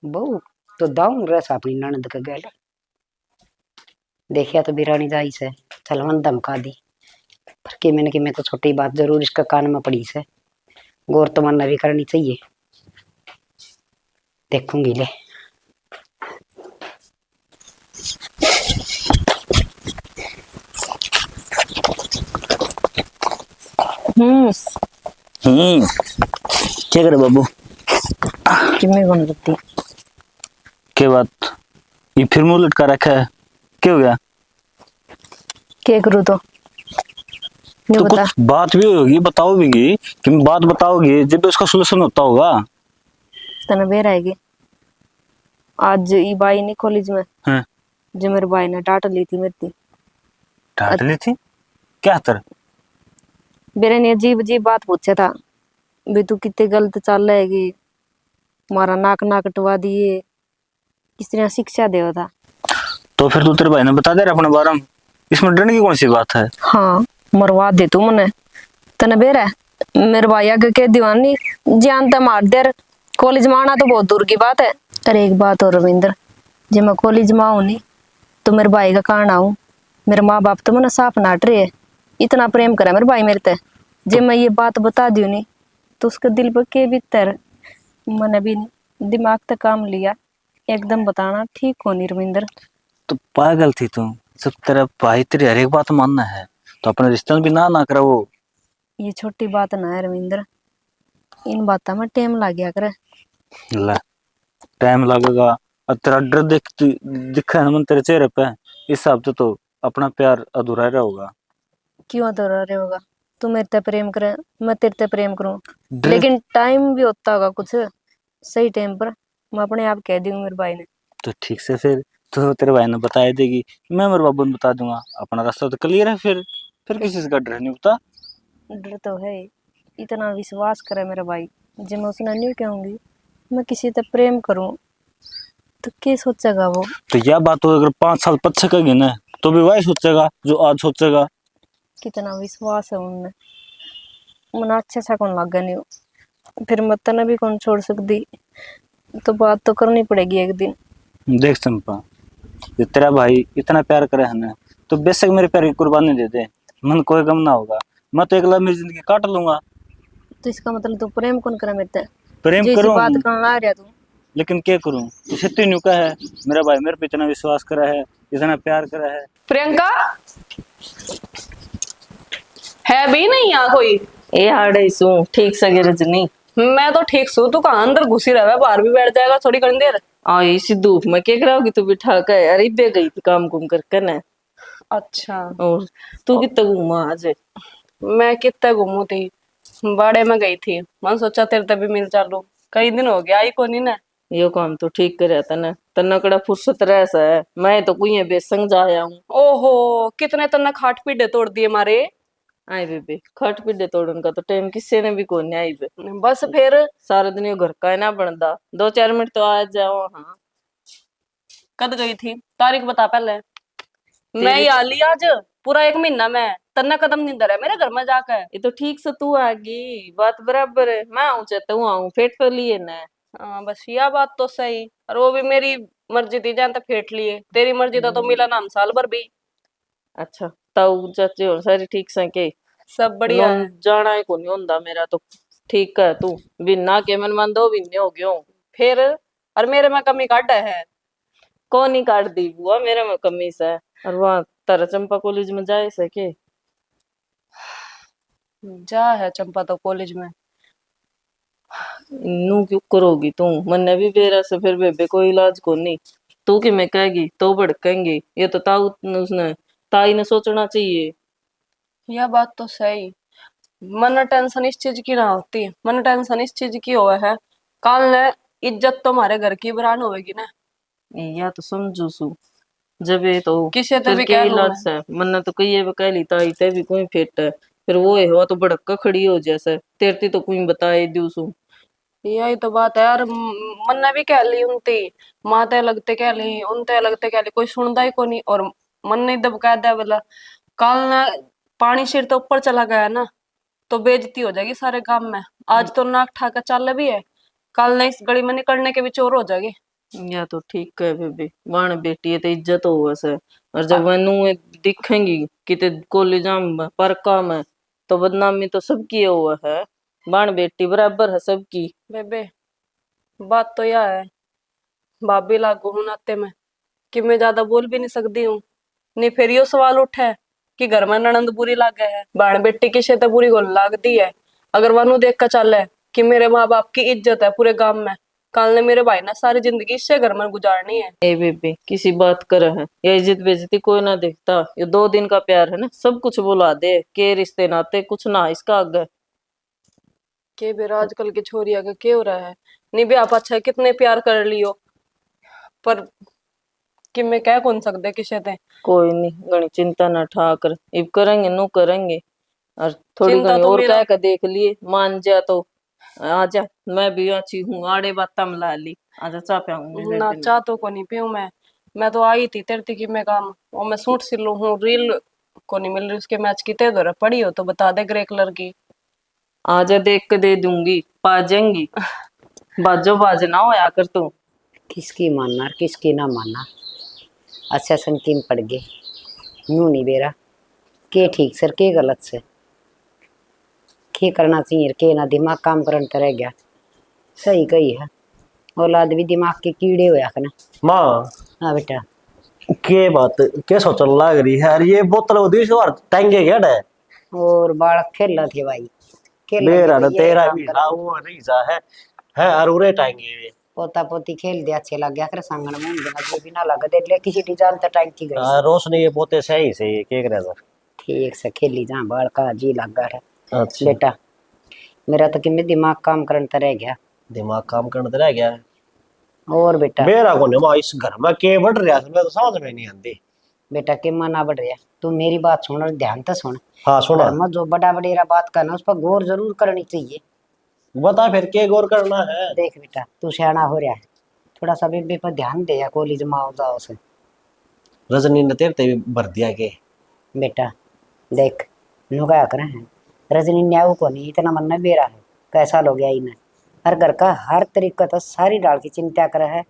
बहू तो दाऊं रस अपनी ननद के गल देखिया तो बिरानी जाई से थलवन धमका दी। पर कि मैं तो छोटी बात जरूर इसका कान में पड़ी से, गौर तो मन भी करनी चाहिए। देखूंगी ले। क्या करे बाबू? किम्मे कौन करती क्या बात? ये फिर मुंह लटका रखा है, क्या हो गया? क्या करूँ तो नहीं तो बता। कुछ बात भी होगी, बताओगी कि बात बताओगी जब भी उसका सोल्यूशन होता होगा। तना बेर आएगी आज ये बाई नहीं कॉलेज में, हाँ। जो मेरे भाई ने डांट ली थी मेरी। डांट ली थी? क्या तर? मेरे ने अजीब अजीब बात पूछा था, भी तू कितने गलत चल रहेगी, हमारा नाक नाक कटवा दिए, किस तरह शिक्षा दे था। तो फिर तू तेरे भाई ने बता दे रहा अपने बारे में, इसमें डरने की कौन सी बात है? हाँ मरवा दे तू मने, तने बेर है मेरे भाई आगे के दीवानी जानता मार देर। कॉलेज में आना तो बहुत दूर की बात है। अरे एक बात और रविंद्र, जब मैं कॉलेज में आऊँ नहीं तो मेरे भाई का कारण आऊँ, मेरे माँ बाप तो मैंने साफ नाट रहे है, इतना प्रेम करा मेरे भाई मेरे ते। जब मैं ये बात बता दी नहीं तो उसके दिल पर के भीतर मैंने भी नहीं दिमाग तक काम लिया, एकदम बताना ठीक हो नहीं रविंद्र। तो पागल थी तू? जब तेरा भाई तेरी हर एक बात मानना है तो अपने रिश्ते में भी ना करा वो। ये छोटी बात ना है रविंद्र, इन बातों में टाइम लग गया करे। ला, टाइम लगेगा और तेरा डर दिखा है ना मन तेरे चेहरे पे, इस हिसाब से तो अपना प्यार अधूरा ही रहेगा। क्यों अधूरा रहे होगा? तू मेरे ते प्रेम करे, मैं तेरे ते प्रेम करूं, डर- लेकिन टाइम भी होता होगा कुछ, सही टाइम पर मैं अपने आप कह दूंगी मेरे भाई ने। तो ठीक से फिर तो तेरे भाई ने बताया देगी, मैं मेरे बाबू ने बता दूंगा, अपना रास्ता तो क्लियर है। फिर किसी से का डर नहीं होता। डर तो है, इतना विश्वास करे मेरा भाई, जब मैं उसने नहीं कहूंगी मैं किसी से प्रेम करूं तो क्या सोचेगा वो। तो यह बात तो अगर 5 साल पीछे कहेगी ना तो भी वही सोचेगा जो आज सोचेगा। कितना विश्वास है उनमें, मन अच्छा सा कौन लगा नहीं हो, फिर मैं तना भी कौन छोड़ सकती, तो बात तो करनी पड़ेगी एक दिन। देख चंपा, जो तेरा भाई इतना प्यार करे है ना, तो बेशक मेरे प्यार की कुर्बानी दे दे, मन कोई गम ना होगा। मैं तो अगला मेरी जिंदगी काट लूंगा। तो इसका मतलब तू प्रेम कौन करे मेरे से, प्रेम जैसी करूं बात करना आ रहा तू। लेकिन क्या करूं, तो सत्य न्यू का है, मेरा भाई मेरे पे इतना विश्वास करा है, इतना प्यार करा है। प्रियंका है भी नहीं यहाँ कोई? ए हाड़े सू ठीक सगे रजनी। मैं तो ठीक सू, तू कहाँ अंदर घुसी रहा है, बाहर भी बैठ जाएगा थोड़ी घनी देर। आई इसी धूप में क्या कराओगी तू बिठा कर यार, इबे गई थी काम कुम कर ना। अच्छा, और तू कितना घूमा आज? मैं कितना घूमू थी, बाड़े में गई थी, मैं सोचा तेरे तभी मिल चालू, कई दिन हो गया आई को नहीं ना। यो काम तो ठीक कर तने, तना कड़ा फुर्सत रहसा है, मैं तो कुछ बेसंग जाया हूँ। ओहो, कितने तन्ना खाट पीड़े तोड़ दिए मारे। आई बेबे खट पीड़े तोड़न का तो टाइम किसी ने भी को नहीं आई बे। बस फिर सारा दिन यो घर का है ना बनता, 2-4 मिनट तो आ जाओ। हाँ कद गई थी, तारीख बता पहले। मैं तेरी ही आ ली आज, पूरा 1 महीना में तन्ना कदम नहीं धरा है मेरे घर में जाकर। ये तो ठीक से तू आ गई, बात बराबर है, मैं आऊँ चाहता हूँ आऊँ फेट तो लिए ना। हाँ बस यह बात तो सही, और वो भी मेरी मर्जी थी, जान तक फेट लिए, तेरी मर्जी था तो मिला नाम साल भर भी। अच्छा ताऊ चाचे और सारी ठीक से के? सब बढ़िया नोन है। जाना ही को नहीं होंदा मेरा तो। ठीक है तू बिना के मन मान 2 महीने हो गयो। फिर और मेरे में कमी काटा है? कौन ही काट दी बुआ, मेरे में कमी से। और वहाँ तारा चंपा कॉलेज में जाए से के? जा है चंपा तो कॉलेज में, नू क्यों करोगी तू? मन्ने भी बेरा से फिर बेबे कोई इलाज को नहीं। तू कि मैं कहेगी तो भड़केंगी। ये तो ताऊ उसने ताई ने सोचना चाहिए। यह बात तो सही। मन टेंशन इस चीज की ना होती, मन टेंशन इस चीज की होवे है, कल ने इज्जत तो हमारे घर की बरान होगी ना। या तो समझू सु जब ये तो किसे तो फिर भी क्या कह लूं इलाज मैं। है? मन्ने तो कही है कह ली ताई ते भी कोई फिट है। फिर वो है हुआ तो भड़क खड़ी हो जैसे तेरती तो कोई बताए दू सु। यही तो बात है यार, मन्ने भी कह ली उनती, माते लगते कह ली, उनते लगते कह ली, कोई सुनता ही को नहीं। और मन ने दबका दिया बोला, कल ना पानी सिर तो ऊपर चला गया ना तो बेइज्जती हो जाएगी सारे गांव में। आज तो नाक ठाकर चल भी है, कल ना इस गली में निकलने के भी चोर हो जाएगी। या तो ठीक है बेबी, वाण बेटी है तो इज्जत हो वैसे। और जब वनु दिखेंगी किते कॉलेज में परका में तो बदनामी तो सबकी हुआ है। बाण बेटी बराबर है सबकी। बेबे बात तो यह है, भाभी लागू हूं नाते में कि मैं ज्यादा बोल भी नहीं सकती हूँ। नहीं फिर यो सवाल उठे कि घर में ननंद बुरी लागे है, बाण बेटी की शेते बुरी गोल लागती है। अगर वनु देख कर चले कि मेरे माँ बाप की इज्जत है पूरे गांव में, कल ने मेरे भाई ने सारी जिंदगी इससे घर में गुजारनी है। ए बेबी किसी बात कर है, ये इज्जत बेइज्जती कोई ना देखता। ये 2 दिन का प्यार है ना, सब कुछ बुला दे के रिश्ते नाते कुछ ना इसका आगे। के बेर आजकल की छोरिया का के हो रहा है, नहीं भी आप अच्छा कितने प्यार कर लियो, पर कि मैं कह कौन सकते किसे ते। कोई नहीं घनी चिंता ना ठा कर, इब करेंगे नो करेंगे। और थोड़ी चिंता घनी तो और मेरा, कह कर देख लिए, मान जा तो आजा। मैं भी अच्छी हूँ, आड़े बात मिला ली। आजा चाह पियाऊंगी ना चाह तो को नहीं पीऊं मैं तो आई थी तेरती की मैं काम, और मैं सूट सिलू हूँ, रील को नहीं मिल रही उसके, मैच की ते दौरा पड़ी हो तो बता दे ग्रे कलर की। आजा देख के दे दूंगी, पा जाएंगी। बाजो बाज ना हो या कर तू। किसकी मानना और किसकी ना मानना, अच्छा संकीन पड़ गए। यूं नहीं बेरा के ठीक सर के गलत से के करना चाहिए के ना, दिमाग काम करने रह गया। सही कही है, औलाद भी दिमाग के कीड़े होया ना। माँ हाँ बेटा। के बात के सोचने लग रही है? अरे ये बोतल वो दूसरी बार टांगे क्या है? और बालक खेल रहे थे भाई, खेल रहे थे मेरा ना तो ये तेरा काम भी कर। हाँ वो नहीं जा है अरूरे टांगे। पोता पोती खेल दिया, अच्छे लग गया कर सांगण में देना जो भी ना लग दे ले किसी डिजाइन तक टाइम की गई से। रोशनी ये पोते सही से ये के करे सर। ठीक से खेली जा बाल का जी लग गया है। अच्छा बेटा मेरा तो कि दिमाग काम करने रह गया। दिमाग काम करने रह गया है। और बेटा मेरा को नहीं माँ इस घर में के बढ़ रहा है, मैं तो समझ में नहीं आती। बेटा के मना बढ़ रहा, तू मेरी बात सुन और ध्यान से सुन। हाँ सुना। घर में जो बड़ा बडेरा बात करना उस पर गौर जरूर करनी चाहिए। बता फिर के गौर करना है? देख बेटा तू सियाना हो रहा है, थोड़ा सा बेबे पर ध्यान दे या कॉलेज में आओ जाओ से। रजनी ने तेरे ते भर दिया के? बेटा देख नु क्या करे हैं, रजनी न्याऊ को नहीं इतना मन न बेरा है, कैसा हो गया इन्हें। हर घर का हर तरीका तो सारी डाल की चिंता करे है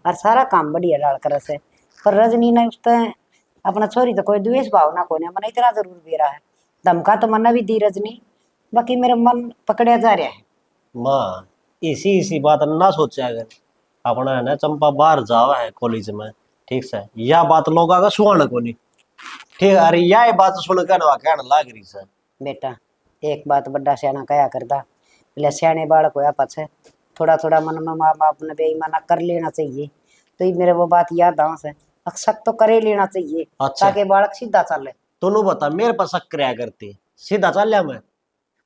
और सारा काम बढ़िया डाल कर से। पर रजनी ने उसते अपना छोरी तो कोई द्वेष भावना को नहीं, मन इतना जरूर बेरा है। धमका तो मन भी दी रजनी, बाकी मेरा मन पकड़िया जा रहा है। माँ इसी बात ना सोचा अगर अपना है ना चंपा बाहर जावा है कॉलेज में, ठीक से यह बात लोग आगे सुहाना को नहीं। ठीक है अरे यह बात सुन के ना कहने लाग रही से। बेटा एक बात बड़ा सियाना कया करता, पहले सियाने बालक होया पाछे थोड़ा थोड़ा मन में माँ बाप ने बेईमाना कर लेना चाहिए। तो ये मेरे वो बात याद आवा से अक्सर तो करे लेना चाहिए। अच्छा। ताकि बालक सीधा चले। तू बता मेरे पर शक करया करती सीधा चल लिया मैं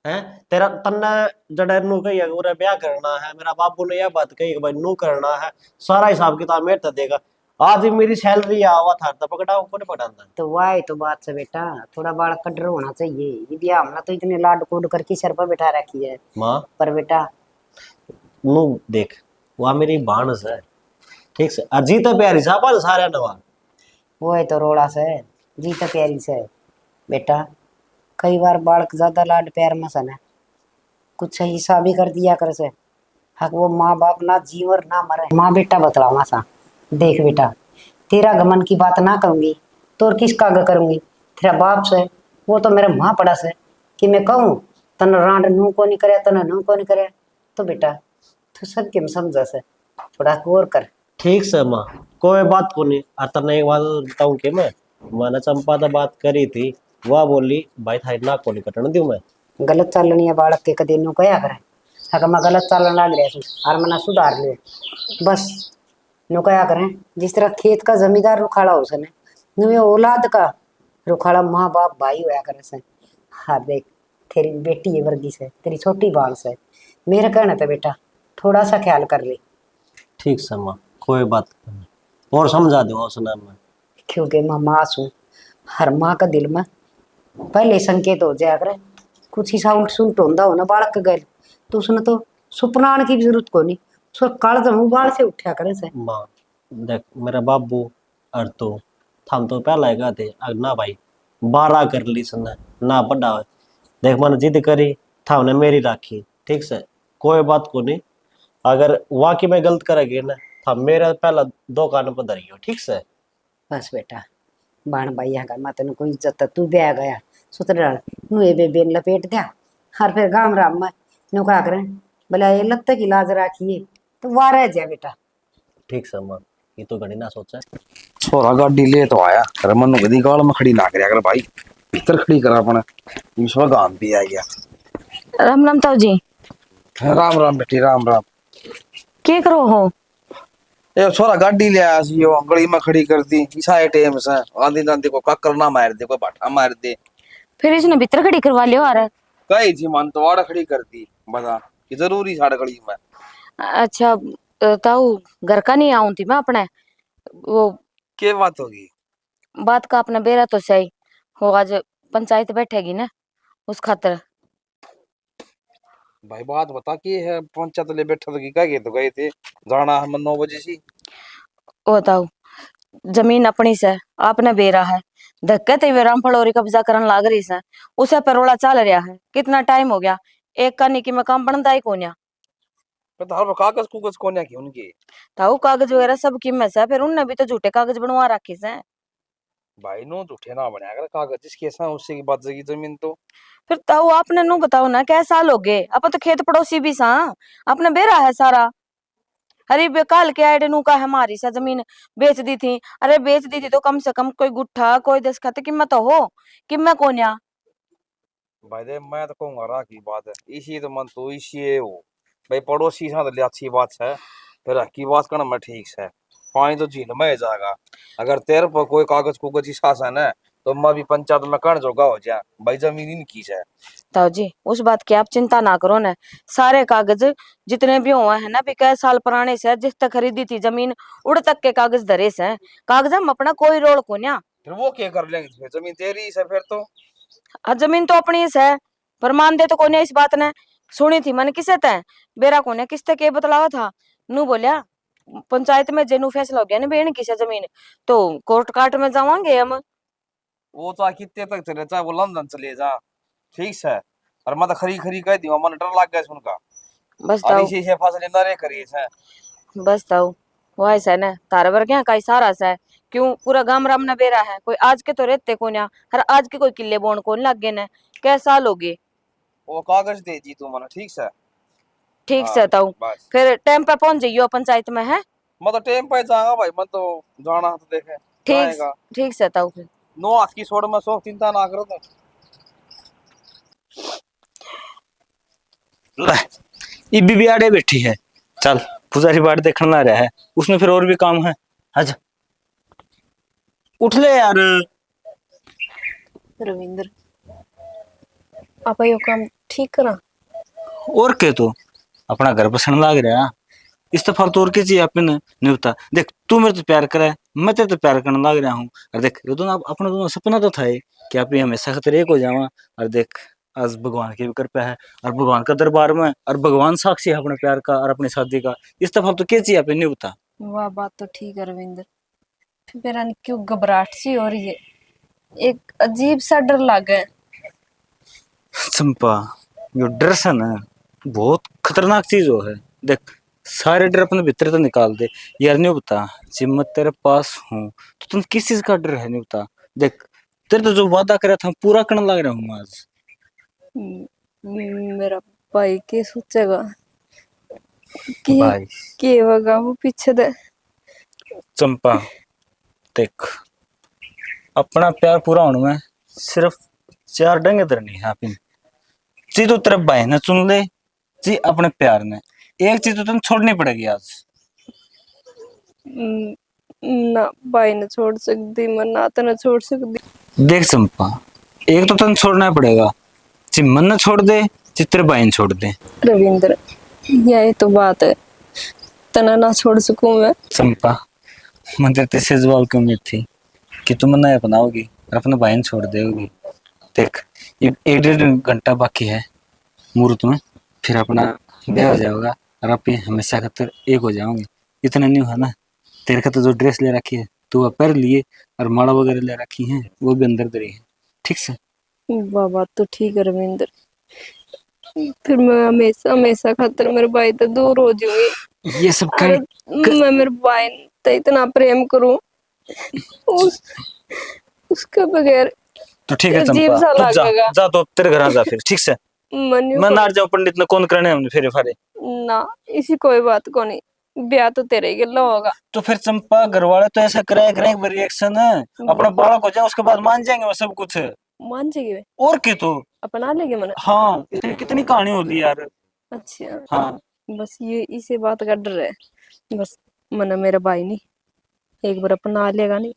हैं तेरा तन्ने जड़े नू कही है उरे ब्याह करना है, मेरा बाबू ने यह बात कही कि भाई नू करना है, सारा हिसाब किताब मेरे तक देगा। आज मेरी सैलरी आवा था तो पकड़ाऊ को नहीं पकड़ाता। तो वाह तो बात से बेटा थोड़ा बालक का डर होना चाहिए। ये भी हमने तो इतने लाड कूड करके सर पर बैठा रखी है। माँ पर बेटा नू देख वह मेरी भानस है, ठीक से अजीत प्यारी साहब सारे नवा वो है तो रोड़ा से जीत प्यारी से। बेटा कई बार बालक ज्यादा लाड प्यार में सन है, कुछ हिसाब ही कर दिया कर से। हक वो माँ बाप ना जीवर ना मरे, माँ बेटा बतलावा सा। देख बेटा तेरा गमन की बात ना करूंगी तो और किसका ग करूंगी, तेरा बाप से वो तो मेरे माँ पड़ा से कि मैं कहूँ तन रांड नू को नहीं करे तन नू को नहीं करे। तो बेटा तू सब के समझा से थोड़ा गौर कर। ठीक से माँ कोई बात को नहीं। और तने एक बात बताऊं कि मैंने चंपा से बात करी थी, वह बोली भाई थारी नाक को नहीं कटने दूं मैं। गलत चलनी है बालक के कदे नू कया करे, हक मैं गलत चलन लग रहा हूँ और मना सुधार लियो बस। नु क्या करें, जिस तरह खेत का जमींदार रुखाड़ा हो सने नु ये औलाद का रुखाड़ा माँ बाप भाई होया करे से। हाँ देख, तेरी बेटी है वर्गी से, तेरी छोटी बाल से, मेरा कहना था बेटा थोड़ा सा ख्याल कर ले। ठीक से माँ, कोई बात नहीं, और समझा दूंगा उस नाम में। क्योंकि मैं माँ हूँ, हर माँ का दिल में पहले संकेत हो जाया करे, कुछ हिस्सा उल्ट सुलट होता हो ना बालक गए तो उसने तो सुपना आने की भी जरूरत को नहीं, उसका काल जमू बाल से उठा करे से। माँ देख, मेरा बाबू और तो थम तो पहला ही कहते अब ना भाई 12 कर ली सने ना बड़ा हो। देख मैंने जिद करी था उन्हें मेरी राखी, ठीक से कोई बात को नहीं। अगर वाकई में गलत करेगी ना था मेरा पहला 2 कान पर धरियो, ठीक से। बस बेटा बाण भाई का मैं तेन कोई इज्जत तू ब्याह गया सुतर नुए बेबे ने लपेट दिया हर फिर गाम राम में नु क्या करें भला ये लत्त की लाज राखिए तो वाह रह जाए बेटा। ठीक से माँ, ये तो घड़ी ना सोचा। छोरा गाड़ी ले तो आया अरे मनु गदी गाल में खड़ी ना करे अगर भाई भीतर खड़ी करा अपना ईश्वर गांव भी आ गया। राम राम ताऊ जी। राम राम बेटी राम राम। के करो हो? ए छोरा गाड़ी ले आया सी यो गली में खड़ी कर दी ईसाए टाइम से आंधी आंधी को कक्कर ना मार दे, कोई बाठा मार दे। फिर इसने भीतर खड़ी करवा लियो। अरे कही थी मन तो वाड़ा खड़ी कर दी बता कि जरूरी साढ़े गली में। अच्छा ताऊ घर का नहीं आऊं थी मैं अपने वो के बात होगी? बात का अपना बेरा तो सही हो, आज पंचायत बैठेगी ना उस खातर। भाई बात बता कि है पंचायत ले बैठा तो की क्या तो गए थे जाना हम 9 बजे सी। ओ ताऊ जमीन अपनी से आपने बेरा है, धक्के ते वे रामफल और कब्जा करन लाग रही से, उसे परोला चल रहा है। कितना टाइम हो गया, एक का निकी में काम बनता ही कोन्या। तो हर कागज कुगज कोन्या की उनकी ताऊ कागज वगैरह सब कीमत से, फिर उनने भी तो झूठे कागज बनवा रखे से। भाई नो झूठे ना बनाया कर कागज जिसके साथ उससे की बात जगी जमीन तो। फिर ताऊ आपने नु बताओ ना क्या साल हो गए, अपन तो खेत पड़ोसी भी सा, अपने बेरा है सारा। अरे बेकाल के आइडे नु का हमारी सा जमीन बेच दी थी। अरे बेच दी थी तो कम से कम कोई गुट्ठा कोई 10 खाते कीमत तो हो, कीमत कोन्या। भाई दे मैं तो कहूंगा रा की बात है इसी तो मन तो इसी है वो भाई पड़ोसी साथ ले अच्छी बात है फिर की बात करना मैं ठीक है पानी तो झील में जाएगा। अगर तेरे पर कोई कागज कुगज की शासन है तो मैं भी पंचायत में कण जोगा हो जा भाई जमीन इनकी है। ताऊ जी उस बात की आप चिंता ना करो ना, सारे कागज जितने भी हुए हैं ना भी कई साल पुराने से, जिस तक खरीदी थी जमीन उड़ तक के कागज धरे से, कागज हम अपना कोई रोल को न्या। फिर वो क्या कर लेंगे फिर जमीन तेरी है फिर तो। जमीन तो अपनी है पर मान दे तो कोने इस बात ने सुनी थी मैंने किसे तय बेरा कोने किसते के बतलावा था। नू बोलिया पंचायत में जेनू फैसला हो गया ना बेन की जमीन तो कोर्ट काट में जावांगे हम। वो तो कितने तक चले चाहे वो लंदन चले जा ठीक है और मैं तो खरी खरी कह दी मन डर लग गया सुनका। बस अरे ताऊ इसी फासले ना रे करिए है। बस ताऊ वो ऐसा है ना तारे बर क्या का इशारा सा है, क्यों पूरा गांव राम न बेरा है, कोई आज के तो रहते को ना, हर आज के कोई किले बोन कौन लग गए न, क्या साल हो गए। वो कागज दे दी तू मन ठीक है। ठीक हाँ, से ताऊ बस फिर टाइम पे पहुंच जाइयो पंचायत में है। मैं तो टाइम पे जाऊंगा भाई मैं तो जाना है तो देखे जाएगा। ठीक से ताऊ फिर नो आज की छोड़ में सो चिंता ना करो तो। ये बीबी आड़े बैठी है, चल पुजारी बाट देखने ला रहा है, उसमें फिर और भी काम है। अच्छा उठ ले यार। रविंद्र आप यो काम ठीक करा। और के तो अपना घर बसन लाग रहा, इस दफा तो और की चीज अपन नहीं बता। देख तू मेरे तो प्यार करे, मैं तेरे तो प्यार करने लाग रहा हूँ। और देख ये दोनों अपना दोनों सपना तो था ही कि आप हमेशा खतरे एक हो जावा। और देख आज भगवान की भी कृपा है और भगवान का दरबार में और भगवान साक्षी है अपने प्यार का और अपनी शादी का। इस दफा तो क्या चाहिए अपन नहीं बता। वाह बात तो ठीक है रविंद्र, फिर मेरा क्यों घबराहट सी हो रही है, एक अजीब सा डर लगा है। चंपा जो डर है ना बहुत खतरनाक चीज हो है। देख सारे डर अपने भीतर तो निकाल दे यार, नहीं बता जब मैं तेरे पास हूँ तो तुम किस चीज का डर है नहीं बता। देख तेरे तो जो वादा करा था पूरा करने लग रहा हूँ आज। मेरा भाई के सोचेगा कि भाई के होगा वो पीछे दे। चंपा देख अपना प्यार पूरा होने में सिर्फ 4 डंगे धरनी है। आप जी तो तेरे भाई ने चुन ले जी अपने प्यार ने एक चीज तो तुम छोड़नी पड़ेगी आज। ना भाई ने छोड़ सकती, मैं ना तो ना छोड़ सकती। देख चंपा, एक तो तुम छोड़ना पड़ेगा, ची मन न छोड़ दे ची तेरे भाई न छोड़ दे। रविंद्र, यही तो बात है, तना ना छोड़ सकूं मैं। चंपा, मैं तेरे से जवाब की उम्मीद थी कि तुम ना अपनाओगी और अपने भाई न छोड़ देगी। देख ये 1.5 घंटा बाकी है मुहूर्त में, फिर अपना ब्याह हो जाएगा और आप ये हमेशा खातिर एक हो जाओगे। इतना नहीं हुआ ना, तेरे खातिर जो ड्रेस ले रखी है तू वो पहन लिए और माला वगैरह ले रखी है वो भी अंदर दरी है, ठीक से। वाह, बात तो ठीक है रविंद्र, फिर मैं हमेशा हमेशा खातिर मेरे भाई तो दूर हो जाऊंगी। ये सब अरे कर मैं मेरे भाई तो इतना प्रेम करूं, उसके बगैर तो ठीक है अजीब चंपा, सा तू जा लगेगा। जा, तो तेरे घर आ जा फिर, ठीक से। मन मैं नार जाऊं पंडित ने कौन करने हमने फेरे फारे। ना, इसी कोई बात को नहीं, ब्याह तो तेरे ही गल्ला होगा। तो फिर चंपा घर वाले तो ऐसा करे रिएक्शन है, अपना बालक हो जाए उसके बाद मान जाएंगे वो सब कुछ। मान जाएगी, और की तो अपना लेंगे मन। हाँ, कितनी कहानी होती यार। अच्छा, हाँ बस ये इसे बात का डर है, बस मन मेरा भाई नहीं एक बार अपना लेगा नहीं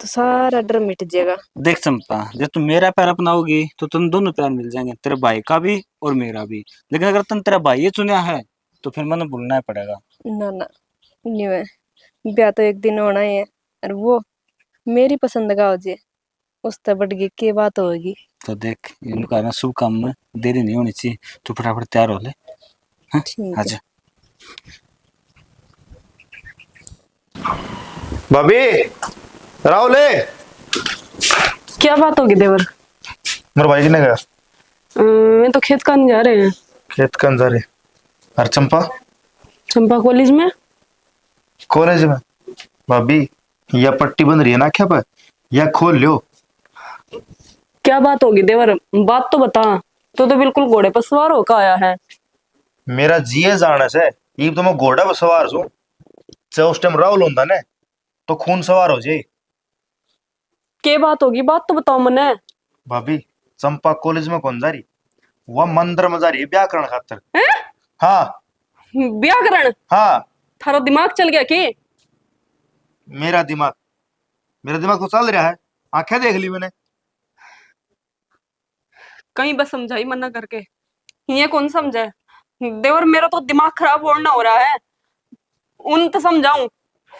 तो सारा डर मिट जाएगा। देख चंपा, जब तुम मेरा प्यार अपनाओगी तो तुम दोनों प्यार मिल जाएंगे, तेरे भाई का भी और मेरा भी। लेकिन अगर तुम तेरा भाई ये चुना है तो फिर मैंने भूलना ही पड़ेगा। ना ना, नहीं है, ब्याह तो एक दिन होना ही है, और वो मेरी पसंद का हो जाए, उस तक बढ़ गई की बात होगी। तो देख इनका ना शुभ काम में देरी नहीं होनी चाहिए, तू फटाफट तैयार हो ले। हाँ ठीक है। आजा। भाभी, राहुल है। क्या बात होगी देवर? मेरे भाई किने गया? मैं तो खेत कान जा रहे हैं। खेत के अंदर है। अरे चंपा? चंपा कॉलेज में। कॉलेज में? भाभी, यह पट्टी बन रही है ना क्या पर, यह खोल लो। क्या बात होगी देवर, बात तो बता। तो बिल्कुल घोड़े पर सवार होकर आया है। मेरा जिए जाने से ये तो मैं घोड़ा पर सवार हूँ, चाहे उस टाइम राहुल होता ने तो खून सवार हो जाए। क्या बात होगी, बात तो बताओ मने। भाभी, चंपा कॉलेज में कौन जा रही? वह मंदिर में जा रही है व्याकरण खातर। हैं? हाँ व्याकरण? हाँ। थारा दिमाग चल गया की? मेरा दिमाग, मेरा दिमाग तो चल रहा है, आंखें देख ली मैंने। कहीं बस समझाई मना करके, ये कौन समझे देवर? मेरा तो दिमाग खराब होना हो रहा है। उन तो समझाऊं,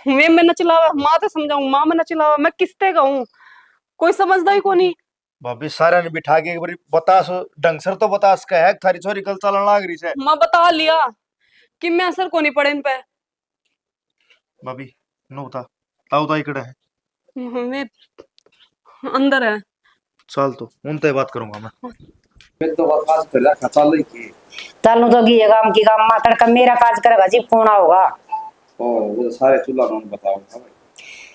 वे मैं न चिल्लावा, माँ तो समझाऊं, माँ मैं न चिल्लावा, मैं किसते कहूं? कोई समझदा ही को नहीं। भाभी सारा ने बिठा के एक बार बतास ढंग से तो बतास का है, थारी छोरी कल चलन लाग रही से। माँ बता लिया कि मैं असर को नहीं पड़े इन पे। भाभी नो बता, ताऊ ताई कड़ा है? वे अंदर है। चल तो उनसे बात करूंगा मैं। मैं तो बर्खास्त कर रहा चल रही थी। चलो तो की काम की काम मातड़ का मेरा काज करेगा जी, पूर्णा होगा। और वो तो सारे चूल्हा नॉन बताओ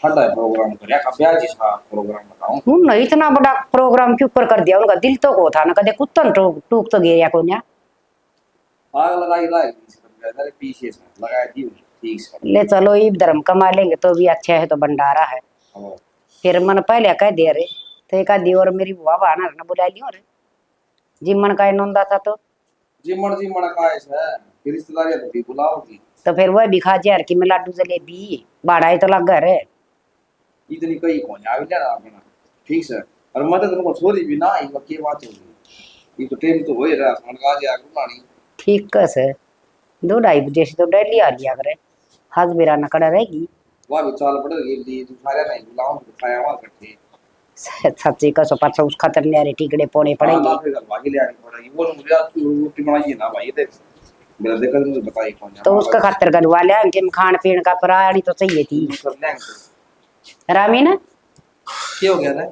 हटा प्रोग्राम कर का ब्याह जी सा प्रोग्राम बताओ। उन्होंने इतना बड़ा प्रोग्राम क्यों कर दिया, उनका दिल तो को था ना, कदे कुत्तन टूक तो गया को ना। आग लगाई लाए पीछे से लगाई दी ठीक से। ले चलो ये धर्म कमा लेंगे तो भी अच्छा है, तो भंडारा है। फिर मन पहले कह दे रहे तो एक आधी और मेरी बुआ बहाना ना बुला लियो रे, जिमन का नोंदा था तो जिमण का ऐसा फिर रिश्तेदारी तो भी बुलाओगी तो फिर वह भी खा जार की मैं लाडू जलेबी बाड़ा ही तो लग गए रे। इतनी कई कौन आ भी ना अपना ठीक से। और मदद तुमको छोरी भी ना ये की बात होगी, ये तो टाइम तो हो ही रहा मन का जा गुनानी। ठीक कैसे 2-2:30 से तो डेली आ लिया करे, हज बेरा न कड़ा रहेगी। वह भी चाल पड़ गई दी तू सारे नहीं बुलाऊं तो खाया हुआ करते सच्ची कसो पाछा उस खातर न्यारे टिकड़े पोने पड़ेंगे। फिर भागी ले आनी पड़ेगी। वो मुझे रोटी बनाई ना भाई देख मेरा देखा मुझे बताई कौन तो उसका खातर करवा लिया कि खान पीन का प्राणी तो चाहिए थी। रामीन क्या हो गया ना?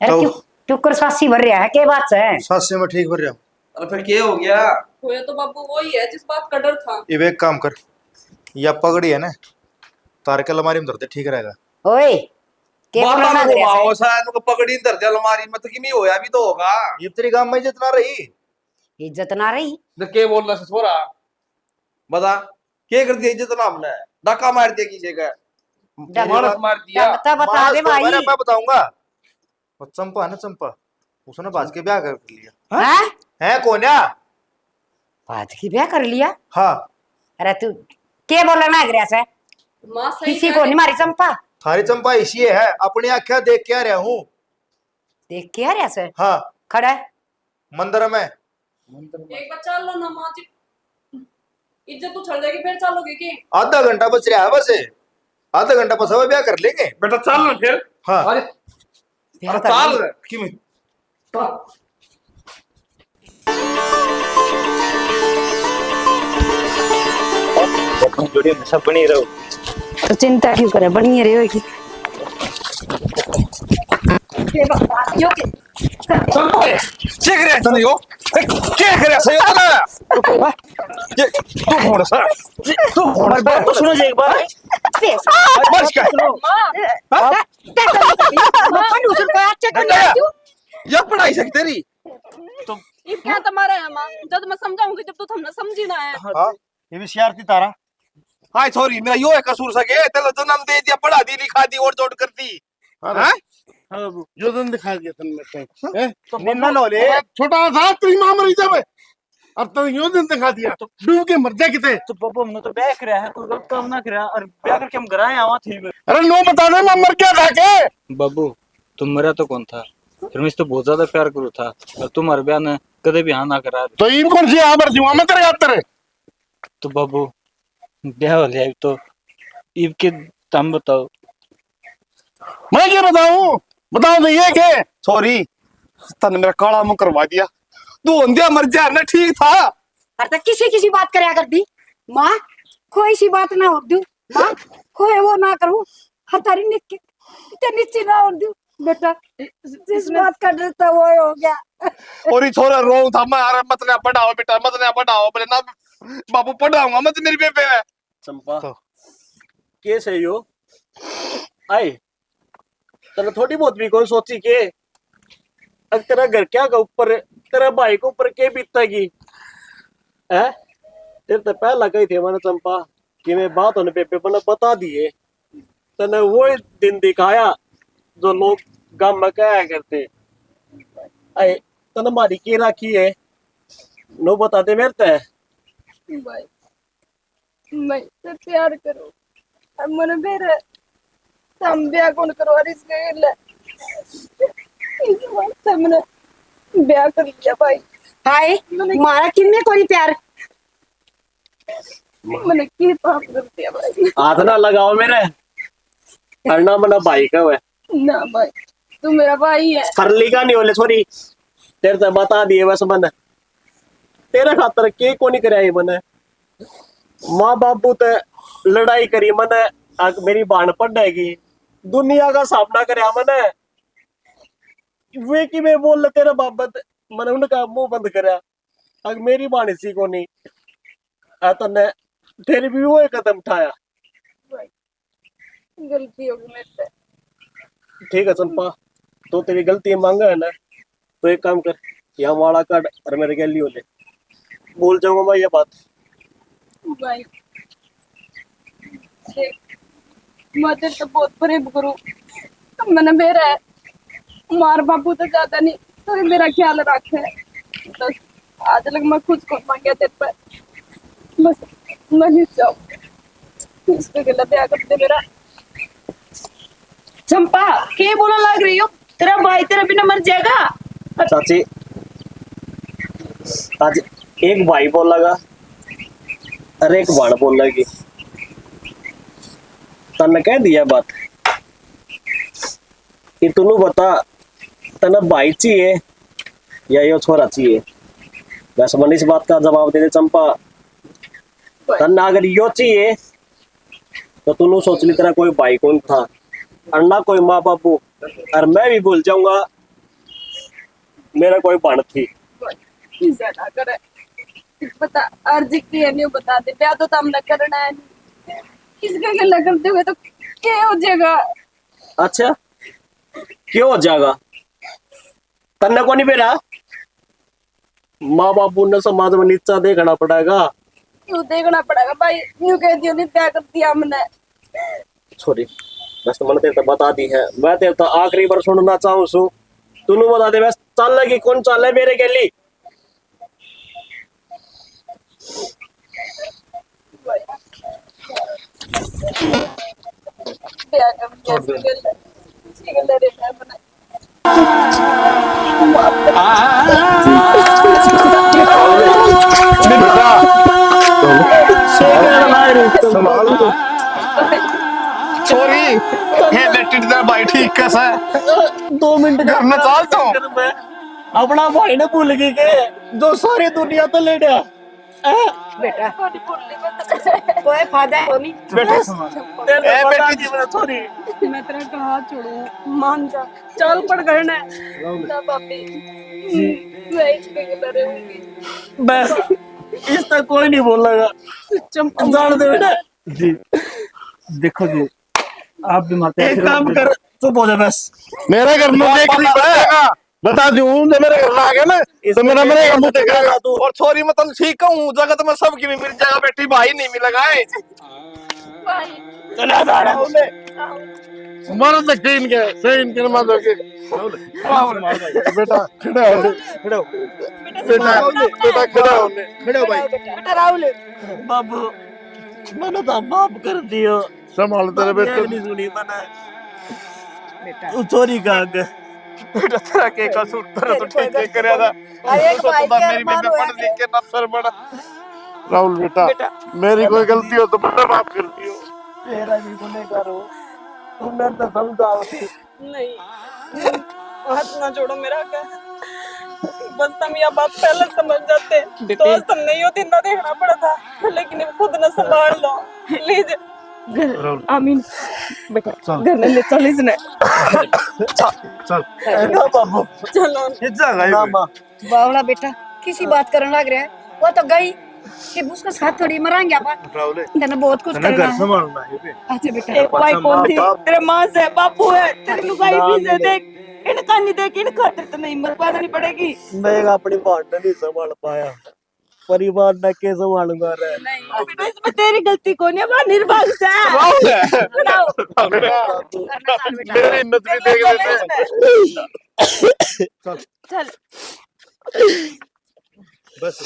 अरे टुकर सासी भर रहा है, क्या बात है? सास से मैं ठीक भर रहा हूँ। अरे फिर क्या हो गया? होया तो बाबू वही है जिस बात का डर था। ये एक काम कर, या पगड़ी है ना तार के अलमारी में धरते ठीक रहेगा। ओए के बाबा बोलना को दे आओ शायद को पगड़ी धर दे अलमारी में तो किमी होया भी तो होगा। ये तेरी गांव में जितना रही इज्जत ना रही तो के बोलना से छोरा बता क्या कर दिया इज्जत ना हमने धक्का मार दिया किसी का मानस मार दिया। बता दे भाई। मैं बताऊंगा। वो चंपा है ना, चंपा उसने बाज के ब्याह कर लिया। हैं? है कौन या? आज की ब्याह कर लिया? हाँ। अरे तू क्या बोलना ना गया से? माँ सही किसी कह को रही- नहीं मारी चंपा। थारी चंपा इसी है, अपनी आंखें देख के आ रहा हूँ। देख के आ रहा से? हाँ, खड़ा है। मंदिर में। एक बार चल लो ना माँ जी, इज्जत तो छड़ जाएगी, फिर चलोगे कि? आधा घंटा बच रहा है बस, आधा घंटा बस अब ब्याह कर लेंगे। बेटा चल ना फिर। हाँ। अरे ब्याह कर चल लिया। कि मैं जोड़ी हमेशा बनी रहो। तो चिंता क्यों करे, बनी रही होगी। क्या करे तने यो? क्या करे सही होता ना? ये तू कौन सा? तू कौन सा? तो सुनो जी एक बार। मर क्या? ये पढ़ाई सकती तेरी। ये क्या तुम्हारा है माँ? जब मैं समझाऊंगी जब तो हमने समझी ना है। हाँ, ये भी शरारती तारा। हाय सॉरी, मेरा यो है कसूर सके, तेरे जन्म दे दिया, पढ़ा दी, लिखा दी और जोड़ कर दी। हाँ? जो दिन दिखा दिया तन में तो निन्ना नो ले। छोटा सा तेरी मां मरी जावे, अब तो यो दिन दिखा दिया तो डूब के मर जा किते। तो पापा हमने तो ब्याह कराया है, कोई गलत काम ना कराया, और ब्याह करके हम घर आए आवा थी। अरे नो बता दे मैं मर क्या था के। बाबू तुम मरा तो कौन था, फिर मैं इससे बहुत ज्यादा प्यार करू था, और तुम्हारे ब्याह ने कदे भी हाँ ना करा। तो इन कौन सी यहाँ पर जुआ में तेरे याद तेरे। तो बाबू ब्याह हो लिया तो ईब के तुम बताओ। मैं क्या बताऊं, बताओ तो ये के। सॉरी, तने मेरा काला मुंह करवा दिया। तू अंधिया मर जा ना, ठीक था। अरे तो किसी बात करे कर दी माँ, कोई सी बात ना हो दू माँ, कोई वो ना करूँ, हतारी निक के नीचे ना हो दू बेटा, जिस बात का डर था वो हो गया। और ये छोरा रो था, मैं अरे मत ना पढ़ाओ बेटा, मत ना पढ़ाओ, बोले ना बाबू पढ़ाऊंगा मत मेरी बेबे है। चंपा कैसे यो आई तने थोड़ी बहुत भी कौन सोची के अब तेरा घर क्या का ऊपर तेरा भाई को ऊपर के बीतेगी है। तेरे तो पहला कही थे मैंने चंपा कि मैं बात होने पे मैंने बता दिए, तने वो दिन दिखाया जो लोग गांव में कहा करते। आए तने मारी की राखी है नो बता दे मेरे ते। भाई मैं तो प्यार करो, अब मन मेरे हम ब्याह कौन करवा रही इसके लिए, इस बात से मैंने ब्याह कर लिया भाई। हाय मारा किन्ने कोई प्यार, मैंने की पाप कर दिया भाई। हाथ ना लगाओ मेरे, करना मना भाई का है ना भाई तू मेरा भाई है। करली का नहीं होले छोरी, तेरे से बता दिए बस मन तेरे खातर के को नहीं कराई मैंने। माँ बापू ते लड़ाई करी मैंने, मेरी बाण पड़ेगी दुनिया का सामना कराया मैंने। वे कि मैं बोल ले तेरा बाबत मैंने उनका मुंह बंद कराया, अग मेरी बाण इसी को नहीं तने तेरी भी वो कदम उठाया। गलती हो गई मेरे से। ठीक है चंपा, तो तेरी गलती मांगा है ना, तो एक काम कर यहाँ वाला काट और मेरे गैली हो ले, भूल जाऊंगा मैं ये बात। भाई देख मदर तो बहुत प्रेम करूं, मैंने मेरा है मार बापू तो ज्यादा नहीं, तो ये मेरा ख्याल रखे। बस आज तक मैं खुद को मांगे तेरे पर, बस मैं नहीं चाहूँ इसके गला ब्याह कर दे मेरा। चंपा क्या बोला लग रही हो, तेरा भाई तेरा बिना मर जाएगा। चाची आज एक भाई बोल लगा अरे एक बाण बोल लगी, तने कह दिया बात कि तू बता तना भाई चाहिए या यो छोरा चाहिए। बस मन इस बात का जवाब दे दे चंपा, तना अगर यो चाहिए तो तू सोच ली तेरा कोई भाई कौन था और ना कोई माँ बापू, और मैं भी भूल जाऊंगा मेरा कोई बाण थी। ना करे बता अर्जी की है नहीं बता दे, ब्याह तो हमने करना है नहीं, किसका गला करते हुए तो क्या हो जाएगा। अच्छा क्यों हो जाएगा, तन्ने को नहीं बेरा माँ बापू ने समाज में नीचा देखना पड़ेगा। क्यों देखना पड़ेगा भाई, यूं कह दियो नहीं ब्याह कर दिया हमने। सॉरी बस मैंने तेरे तो बता दी है, मैं तेरे तो आखिरी बार सुनना चाहूँ सु तू बता दे बस चल लगी कौन चल है मेरे गली। संभाल सॉरी हे बेटी तेरा भाई ठीक कैसा है 2 मिनट घर में चल तू अपना भाई ने भूल गई के जो सारी दुनिया तो ले गया बेटा कोई फायदा नहीं ए बेटी सॉरी मैं तेरा का हाथ छोड़ू, मान जा, चल पड़ घर ने ना पापी। मैं इसके अंदर रहूंगी। बस इस तक कोई नहीं बोलेगा जान दे बेटा जी। देखो जी आप भी मारते एक काम कर चुप हो जा बस मेरे घर में देख नहीं पड़ेगा बता दूं जब मेरे घर में आ गया ना तो मेरे घर में देखेगा तू और छोरी मतलब ठीक हूँ जगत में सबकी भी मिल जाएगा बेटी भाई नहीं मिलेगा चला जा रहा हूं मारो सकते इनके मार के बेटा खड़ा हो बेटा खड़ा हो खड़ा हो भाई बेटा राहुल बाबू मैंने तो माफ कर दियो संभाल तेरे बेटे नहीं सुनी मैंने बेटा चोरी का बेटा तेरा के कसूर तेरा तो ठीक है करया था तो मेरी बेबे पढ़ लिख के अफसर बना राहुल बेटा मेरी कोई गलती हो तो बेटा माफ कर दियो तेरा भी गुनहगार हो तुमने तो समझाओ नहीं हाथ ना छोड़ो मेरा का, बस तुम यह बात पहले समझ जाते तो आज तुम नहीं होती ना देखना पड़ा था, लेकिन अब खुद न संभाल लो लीजिए। आमीन बेटा घर में ले चल इसने चल बाबू चलो इतना बावला बेटा किसी बात करने लग रहा है, वो तो गई कि उसका साथ थोड़ी मरांगे अपन राहुल इन्होंने बहुत कुछ करना घर है। संभालना है अच्छा बेटा एक भाई कौन थी तेरे माँ से बापू है तेरी लुगाई भी से देख इनका नहीं देख इन खातिर तो नहीं हिम्मत पैदा नहीं पड़ेगी। मैं अपनी बात नहीं संभाल पाया परिवार न के संभालूंगा रे नहीं बेटा इसमें तेरी गलती कौन है, वहाँ निर्भाग से मेरी हिम्मत भी देख लेते चल बस